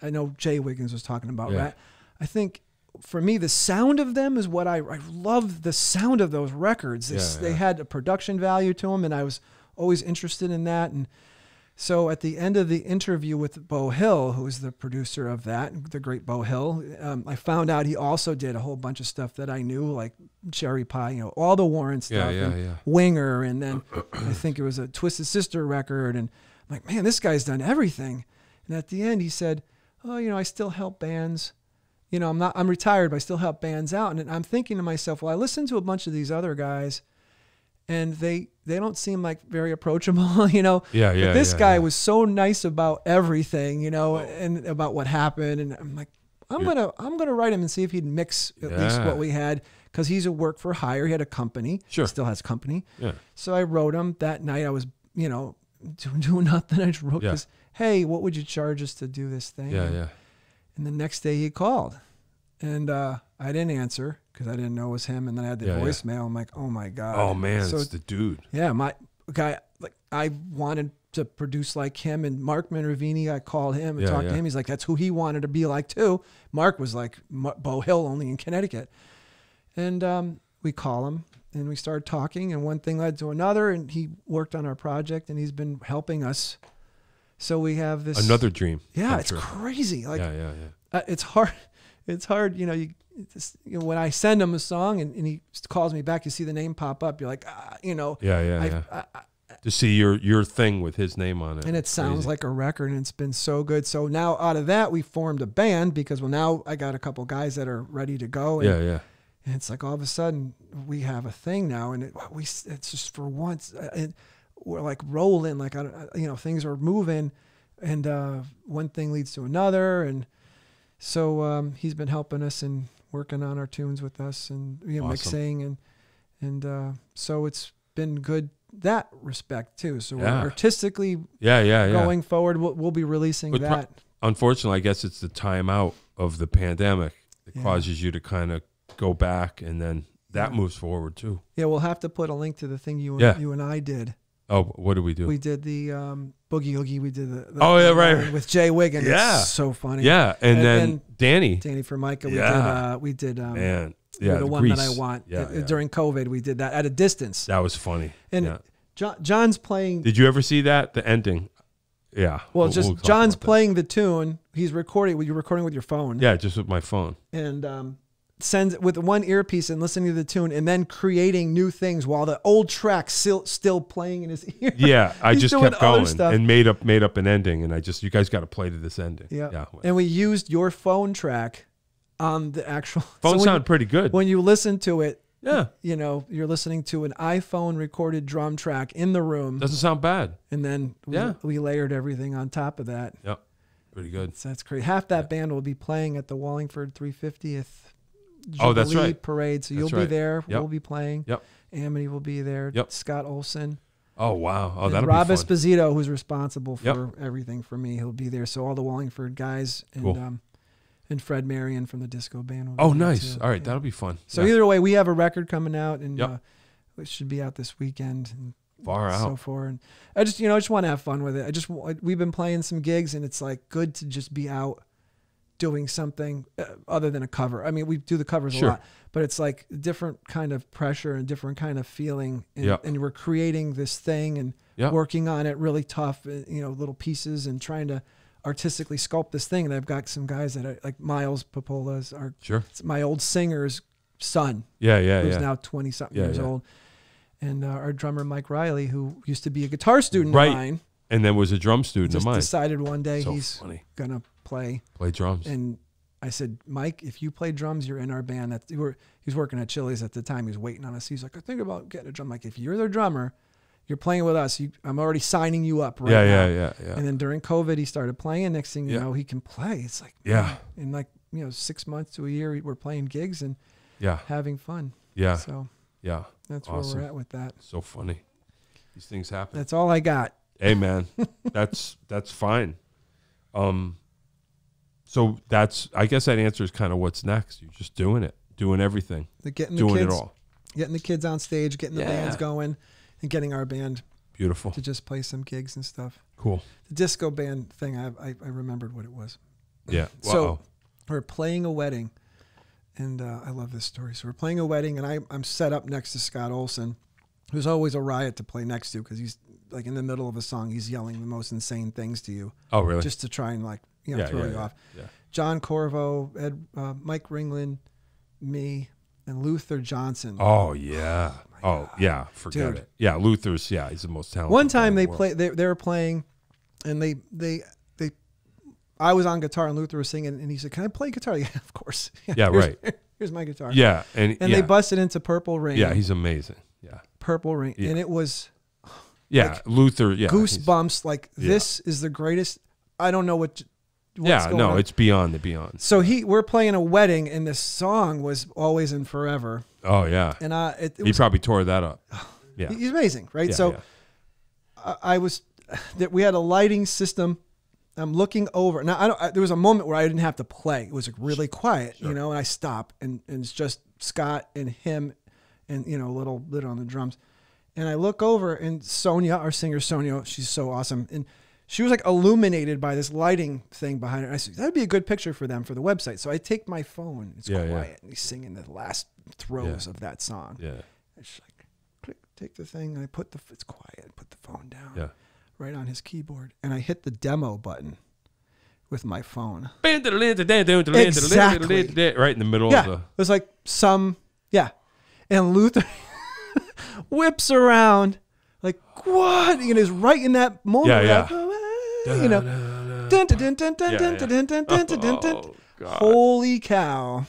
S2: I know Jay Wiggins was talking about Rat. I think for me, the sound of them is what I love. The sound of those records. They had a production value to them, and I was always interested in that. And so at the end of the interview with Beau Hill, who was the producer of that, the great Beau Hill, I found out he also did a whole bunch of stuff that I knew, like Cherry Pie, you know, all the Warren stuff, Winger, and then I think it was a Twisted Sister record. And I'm like, man, this guy's done everything. And at the end, he said, oh, you know, I still help bands. You know, I'm retired, but I still help bands out. And I'm thinking to myself, well, I listened to a bunch of these other guys and they don't seem like very approachable, you know. But this guy was so nice about everything, you know, and about what happened. And I'm like, I'm gonna write him and see if he'd mix at least what we had, because he's a work for hire. He had a company. He still has company. So I wrote him that night. I was, you know, doing nothing. I just wrote this, hey, what would you charge us to do this thing? And the next day he called, and I didn't answer because I didn't know it was him. And then I had the voicemail. I'm like, oh my God.
S1: Oh man,
S2: so
S1: it's the dude.
S2: Yeah, my guy. Like I wanted to produce like him, and Mark Minervini. I called him and talked to him. He's like, that's who he wanted to be like too. Mark was like Beau Hill, only in Connecticut. And we call him and we started talking, and one thing led to another, and he worked on our project, and he's been helping us. So we have this
S1: another dream.
S2: Yeah, it's crazy. Like, it's hard. It's hard. You know, you know, when I send him a song and he calls me back, you see the name pop up. You're like, you know,
S1: to see your thing with his name on it,
S2: and it sounds like a record, and it's been so good. So now out of that, we formed a band because, well, now I got a couple guys that are ready to go. And, and it's like all of a sudden we have a thing now, and it's just for once. We're like rolling, like, you know, things are moving, and one thing leads to another. And so he's been helping us and working on our tunes with us, and, you know, mixing, and so it's been good that respect too. So we're artistically going forward, we'll be releasing that.
S1: Unfortunately, I guess it's the timeout of the pandemic that causes you to kind of go back, and then that moves forward too. Yeah,
S2: we'll have to put a link to the thing you and I did.
S1: Oh, what did we do?
S2: We did the Boogie Oogie. We did the
S1: right,
S2: with Jay Wiggin. Yeah, it's so funny.
S1: Yeah, and then Danny
S2: Formica. We did
S1: man,
S2: the one Grease. That I want. During COVID, we did that at a distance.
S1: That was funny.
S2: And John's playing.
S1: Did you ever see that? The ending. Yeah.
S2: Well, just John's playing the tune. He's recording. You're recording with your phone.
S1: Yeah, just with my phone.
S2: And sends with one earpiece and listening to the tune, and then creating new things while the old track's still playing in his ear.
S1: Yeah, I just kept going and made up an ending, and you guys got to play to this ending.
S2: Yeah. And we used your phone track on the actual
S1: phone. Sound pretty good
S2: when you listen to it.
S1: Yeah.
S2: You know, you're listening to an iPhone recorded drum track in the room.
S1: Doesn't sound bad.
S2: And then we layered everything on top of that.
S1: Yep. Pretty good.
S2: So that's great. Half that band will be playing at the Wallingford 350th
S1: Oh, that's
S2: Jubilee
S1: right.
S2: Parade. So
S1: That's
S2: you'll be
S1: right.
S2: there.
S1: Yep.
S2: We'll be playing.
S1: Yep.
S2: Amity will be there.
S1: Yep.
S2: Scott Olson.
S1: Oh, wow. Oh,
S2: And
S1: that'll
S2: Rob
S1: be fun.
S2: Esposito, who's responsible for
S1: Yep.
S2: everything for me, he'll be there. So all the Wallingford guys and
S1: Cool.
S2: And Fred Marion from the disco band will be
S1: Oh,
S2: there
S1: nice.
S2: too.
S1: All right.
S2: Yeah.
S1: That'll be fun.
S2: So
S1: Yeah.
S2: either way, we have a record coming out, and
S1: Yep.
S2: it should be out this weekend. And
S1: Far out.
S2: so far. And I just want to have fun with it. We've been playing some gigs, and it's like good to just be out doing something other than a cover. I mean, we do the covers
S1: Sure.
S2: a lot, but it's like a different kind of pressure and different kind of feeling. And,
S1: Yep.
S2: and we're creating this thing and
S1: Yep.
S2: working on it really tough, little pieces and trying to artistically sculpt this thing. And I've got some guys that are like Miles Popola's,
S1: Sure.
S2: my old singer's son,
S1: Yeah, yeah,
S2: who's
S1: yeah.
S2: now 20 something
S1: Yeah,
S2: years
S1: yeah.
S2: old. And our drummer, Mike Riley, who used to be a guitar student
S1: Right.
S2: of mine,
S1: And then was a drum student
S2: just
S1: of mine.
S2: decided one day
S1: So
S2: he's
S1: funny.
S2: going to play.
S1: Play drums.
S2: And I said, Mike, if you play drums, you're in our band. He was working at Chili's at the time. He was waiting on us. He's like, I think about getting a drum. Like, if you're the drummer, you're playing with us. I'm already signing you up right now.
S1: Yeah.
S2: And then during COVID, he started playing. Next thing you
S1: Yeah.
S2: know, he can play. It's like,
S1: Yeah.
S2: man, in like 6 months to a year, we're playing gigs and
S1: Yeah.
S2: having fun.
S1: Yeah.
S2: So
S1: Yeah.
S2: that's
S1: Awesome.
S2: where we're at with that.
S1: So funny. These things happen.
S2: That's all I got.
S1: Hey, man, that's fine. So I guess that answers kind of what's next. You're just doing it, doing everything,
S2: Getting
S1: doing
S2: the kids,
S1: it all.
S2: getting the kids on stage, getting the
S1: Yeah.
S2: bands going, and getting our band
S1: Beautiful.
S2: to just play some gigs and stuff.
S1: Cool.
S2: The disco band thing, I remembered what it was.
S1: Yeah.
S2: So
S1: Wow.
S2: we're playing a wedding, and I love this story. So we're playing a wedding, and I'm set up next to Scott Olson, who's always a riot to play next to because he's like in the middle of a song, he's yelling the most insane things to you
S1: Oh, really?
S2: just to try and
S1: Yeah,
S2: throw
S1: yeah,
S2: you
S1: yeah,
S2: off.
S1: yeah.
S2: John Corvo, Mike Ringland, me, and Luther Johnson.
S1: Oh, yeah. Oh, yeah. Forget
S2: Dude.
S1: it. Yeah. Luther's, yeah, he's the most talented.
S2: One time
S1: guy
S2: they
S1: in the world.
S2: they were playing, and I was on guitar and Luther was singing, and he said, "Can I play guitar?" Yeah, of course.
S1: Yeah, right.
S2: Here's my guitar.
S1: Yeah. And
S2: And
S1: yeah.
S2: they busted into Purple Rain.
S1: Yeah, he's amazing. Yeah.
S2: Purple Rain,
S1: Yeah.
S2: and it was
S1: Yeah.
S2: Like,
S1: Luther, yeah. he's-
S2: goosebumps. Like this is the greatest. I don't know what's
S1: Yeah,
S2: going
S1: no,
S2: on.
S1: it's beyond the beyond.
S2: So we're playing a wedding, and this song was Always and Forever,
S1: Oh, yeah.
S2: and it
S1: He
S2: was
S1: probably tore that up. Yeah.
S2: he's amazing, right?
S1: Yeah,
S2: so
S1: yeah.
S2: I was that we had a lighting system. I'm looking over now. There was a moment where I didn't have to play. It was like really quiet,
S1: Sure.
S2: and I stop, and it's just Scott and him, and a little bit on the drums, and I look over, and Sonia, our singer Sonia, she's so awesome, and she was like illuminated by this lighting thing behind her. I said that'd be a good picture for them for the website. So I take my phone. It's
S1: Yeah,
S2: quiet,
S1: yeah.
S2: and he's singing the last throws of that song.
S1: Yeah.
S2: It's like, click, take the thing, and I it's quiet, put the phone down.
S1: Yeah.
S2: Right on his keyboard, and I hit the demo button with my phone.
S1: Exactly. Right in the middle
S2: Yeah,
S1: of the.
S2: it was like and Luther whips around like what? He's right in that moment.
S1: Yeah,
S2: like,
S1: yeah.
S2: dun, dun, dun, dun, dun,
S1: Yeah,
S2: dun,
S1: yeah.
S2: dun, dun, dun, dun, dun, dun.
S1: Oh, God.
S2: Holy cow!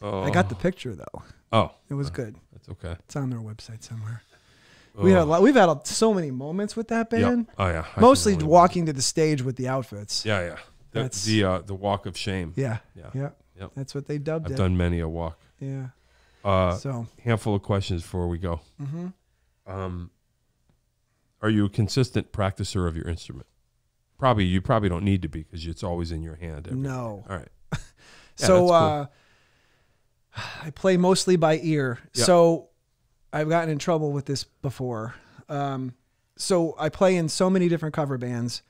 S1: Oh.
S2: I got the picture though.
S1: Oh,
S2: It was good.
S1: that's okay.
S2: It's on their website somewhere.
S1: Oh.
S2: We've had so many moments with that
S1: Yep.
S2: band.
S1: Oh, yeah. I
S2: Mostly
S1: can only
S2: walking to the stage with the outfits.
S1: imagine. Yeah, yeah.
S2: That's-
S1: The walk of shame.
S2: Yeah.
S1: Yeah. Yep.
S2: That's what they dubbed
S1: I've
S2: it.
S1: done many a walk.
S2: Yeah.
S1: So handful of questions before we go.
S2: Mm-hmm.
S1: Are you a consistent practicer of your instrument? You probably don't need to be because it's always in your hand.
S2: No.
S1: All right.
S2: So
S1: that's
S2: I play mostly by ear.
S1: Yeah.
S2: So I've gotten in trouble with this before. So I play in so many different cover bands.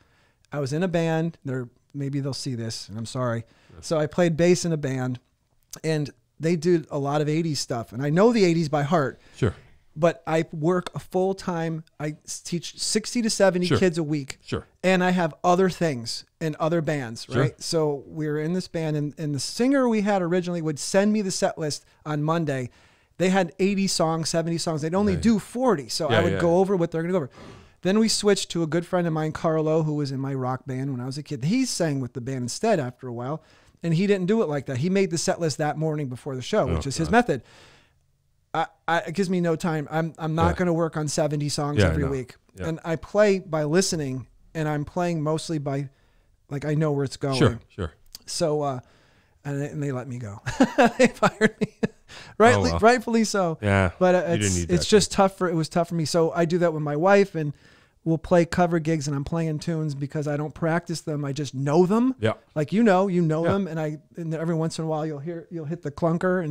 S2: I was in a band. Maybe they'll see this, and I'm sorry. So I played bass in a band, and they did a lot of 80s stuff. And I know the 80s by heart.
S1: Sure.
S2: But I work a full time. I teach 60 to 70
S1: Sure.
S2: kids a week.
S1: Sure.
S2: And I have other things and other bands,
S1: Sure.
S2: right? So we were in this band, and the singer we had originally would send me the set list on Monday. They had 80 songs, 70 songs. They'd only do 40. So I would go over what they're going to go over. Then we switched to a good friend of mine, Carlo, who was in my rock band when I was a kid. He sang with the band instead after a while, and he didn't do it like that. He made the set list that morning before the show, which is his method. it gives me no time. I'm not going to work on 70 songs every week.
S1: Yeah.
S2: And I play by listening, and I'm playing mostly by, like, I know where it's going.
S1: Sure.
S2: So, and they let me go. They fired me. Rightfully so.
S1: Yeah.
S2: But it's just tough it was tough for me. So I do that with my wife, and we'll play cover gigs, and I'm playing tunes because I don't practice them. I just know them.
S1: Yeah.
S2: Like, you know them. And every once in a while you'll hit the clunker.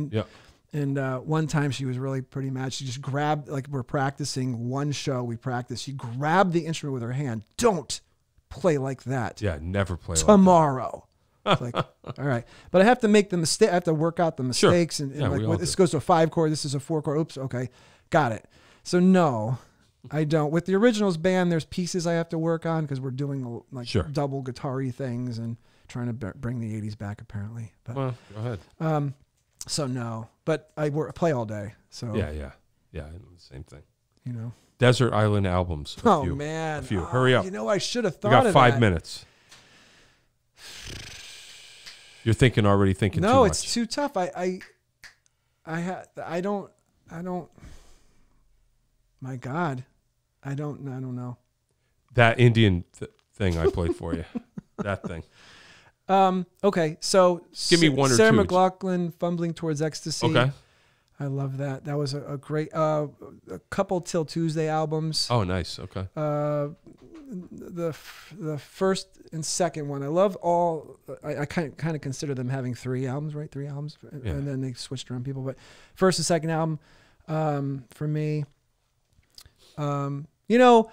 S2: And one time she was really pretty mad. She just grabbed, like, we're practicing one show we practiced. She grabbed the instrument with her hand. Don't play like that.
S1: Yeah. Never play
S2: tomorrow. It's like, all right. But I have to make the mistake. I have to work out the mistakes.
S1: Sure.
S2: And like, this goes to a 5-chord. This is a 4-chord. Oops. Okay. Got it. So no, I don't. With the Originals band, there's pieces I have to work on because we're doing double guitar-y things and trying to bring the 80s back, apparently. But,
S1: well, go ahead.
S2: So no, but I play all day. So
S1: yeah. Same thing.
S2: You know,
S1: Desert Island albums.
S2: Man,
S1: a few. Hurry up.
S2: You know, I should have thought.
S1: We got
S2: of
S1: 5
S2: that.
S1: minutes. You're already thinking.
S2: No,
S1: too much.
S2: It's too tough. I don't. My God, I don't know.
S1: That Indian thing I played for you. That thing.
S2: Okay, so
S1: give me one or
S2: Sarah
S1: two.
S2: McLachlan, Fumbling Towards Ecstasy.
S1: Okay.
S2: I love that. That was a great a couple Till Tuesday albums.
S1: Oh, nice. Okay.
S2: The first and second one, I love all. I kind of consider them having 3 albums, right? 3 albums, and then they switched around people. But first and second album, for me. You know,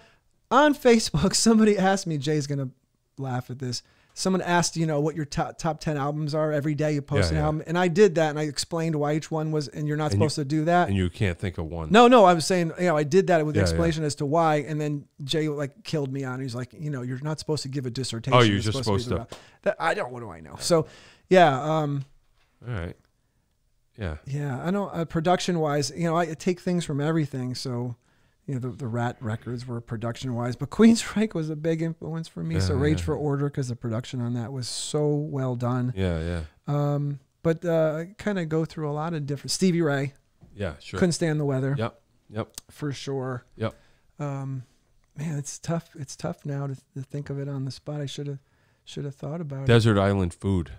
S2: on Facebook, somebody asked me. Jay's gonna laugh at this. Someone asked, you know, what your top 10 albums are. Every day you post an album. And I did that, and I explained why each one was, and you're not supposed to do that.
S1: And you can't think of one.
S2: No, I was saying, you know, I did that with the explanation as to why, and then Jay, like, killed me on it. He's like, you know, you're not supposed to give a dissertation.
S1: Oh, you're just supposed to.
S2: I don't, what do I know? So, yeah.
S1: All right. Yeah.
S2: Yeah, I know, production-wise, you know, I take things from everything, so... You know, the Rat records were production-wise, but Queensryche was a big influence for me.
S1: Yeah,
S2: so Rage for Order, because the production on that was so well done.
S1: Yeah.
S2: But I kind of go through a lot of different... Stevie Ray.
S1: Yeah, sure.
S2: Couldn't Stand the Weather.
S1: Yep.
S2: For sure.
S1: Yep.
S2: Man, it's tough. It's tough now to think of it on the spot. I should have thought about it.
S1: Desert Island food.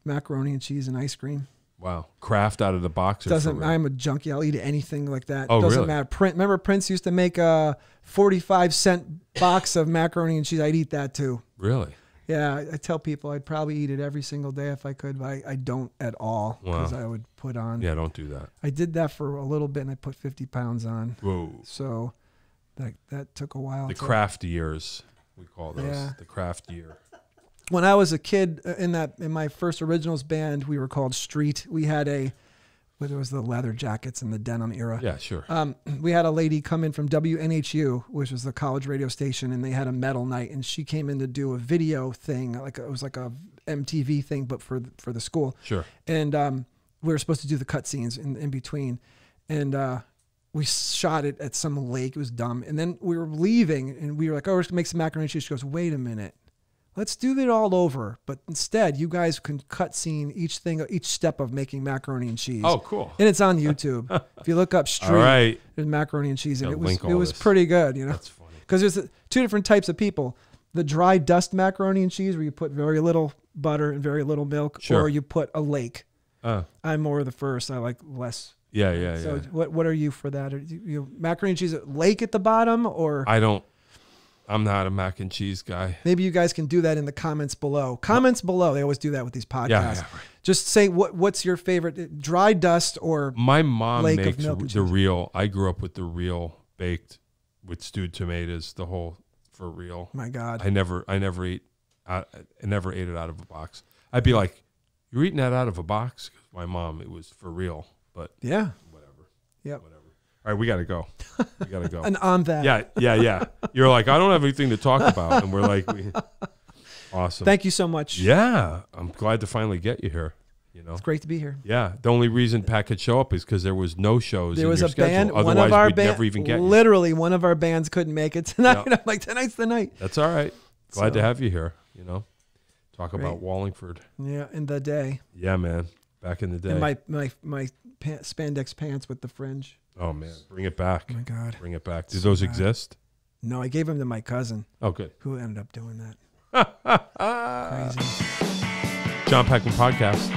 S2: Macaroni and cheese and ice cream.
S1: Wow. Kraft out of the box.
S2: I'm a junkie. I'll eat anything like that.
S1: Oh,
S2: Doesn't
S1: really?
S2: matter. Remember Prince used to make a 45-cent box of macaroni and cheese. I'd eat that too.
S1: Really?
S2: Yeah. I tell people I'd probably eat it every single day if I could, but I don't at all because I would put on.
S1: Yeah, don't do that.
S2: I did that for a little bit and I put 50 pounds on.
S1: Whoa.
S2: So that took a while.
S1: The craft years, we call those.
S2: Yeah.
S1: The craft year.
S2: When I was a kid in my first Originals band, we were called Street. We had it was the leather jackets and the denim era.
S1: Yeah, sure.
S2: We had a lady come in from WNHU, which was the college radio station, and they had a metal night, and she came in to do a video thing, it was like a MTV thing, but for the school.
S1: Sure.
S2: And we were supposed to do the cut scenes in between, and we shot it at some lake. It was dumb. And then we were leaving, and we were like, "Oh, we're just gonna make some macaroni and cheese." She goes, "Wait a minute. Let's do that all over, but instead, you guys can cut scene each step of making macaroni and cheese."
S1: Oh, cool!
S2: And it's on YouTube. If you look up Street, there's macaroni and cheese, and it was pretty good. You know,
S1: that's funny
S2: because there's 2 different types of people: the dry dust macaroni and cheese, where you put very little butter and very little milk, or you put a lake. I'm more of the first. I like less.
S1: Yeah.
S2: So what are you for that? Are you macaroni and cheese lake at the bottom, or
S1: I'm not a mac and cheese guy.
S2: Maybe you guys can do that in the comments below. Comments below. They always do that with these podcasts.
S1: Yeah, right.
S2: Just say what's your favorite, dry dust or
S1: my mom
S2: lake
S1: makes
S2: of milk
S1: the real. I grew up with the real baked with stewed tomatoes. The whole for real.
S2: My God.
S1: I never ate it out of a box. I'd be like, "You're eating that out of a box?" My mom, it was for real. But
S2: yeah,
S1: whatever.
S2: Yep.
S1: Whatever. All right, we got to go.
S2: And on that.
S1: Yeah. You're like, I don't have anything to talk about. And we're like, awesome.
S2: Thank you so much.
S1: Yeah. I'm glad to finally get you here. You know,
S2: it's great to be here.
S1: Yeah. The only reason Pat could show up is because there was no shows.
S2: There was
S1: in your
S2: a band.
S1: schedule.
S2: One of our
S1: we'd never even get
S2: literally
S1: you.
S2: One of our bands couldn't make it tonight. Yep. I'm like, tonight's the night.
S1: That's all right. Glad to have you here. You know, talk about Wallingford.
S2: Yeah. In the day.
S1: Yeah, man. back in the day.
S2: And my spandex pants with the fringe.
S1: Oh man, bring it back.
S2: Oh my God.
S1: Bring it back. Do those exist?
S2: No, I gave them to my cousin.
S1: Oh, good.
S2: Who ended up doing that. Crazy.
S1: John Peckman Podcast.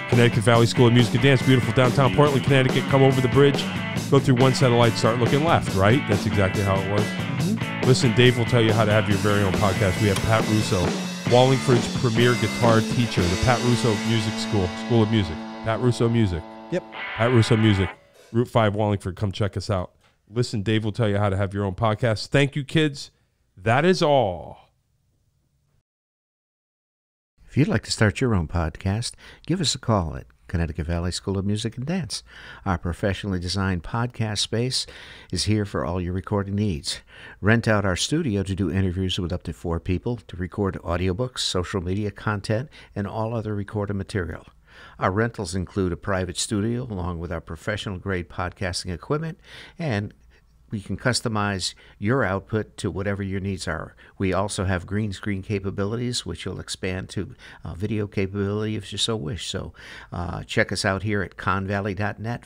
S1: Connecticut Valley School of Music and Dance, beautiful downtown Portland, Connecticut. Come over the bridge, go through one set of lights, start looking left, right? That's exactly how it was. Mm-hmm. Listen, Dave will tell you how to have your very own podcast. We have Pat Russo, Wallingford's premier guitar teacher, the Pat Russo Music School of Music. Pat Russo Music.
S2: Yep.
S1: Pat Russo Music. Route 5 Wallingford. Come check us out. Listen, Dave will tell you how to have your own podcast. Thank you, kids. That is all.
S3: If you'd like to start your own podcast, give us a call at Connecticut Valley School of Music and Dance. Our professionally designed podcast space is here for all your recording needs. Rent out our studio to do interviews with up to 4 people, to record audiobooks, social media content, and all other recorded material. Our rentals include a private studio along with our professional-grade podcasting equipment, and we can customize your output to whatever your needs are. We also have green screen capabilities, which will expand to video capability if you so wish. So check us out here at convalley.net.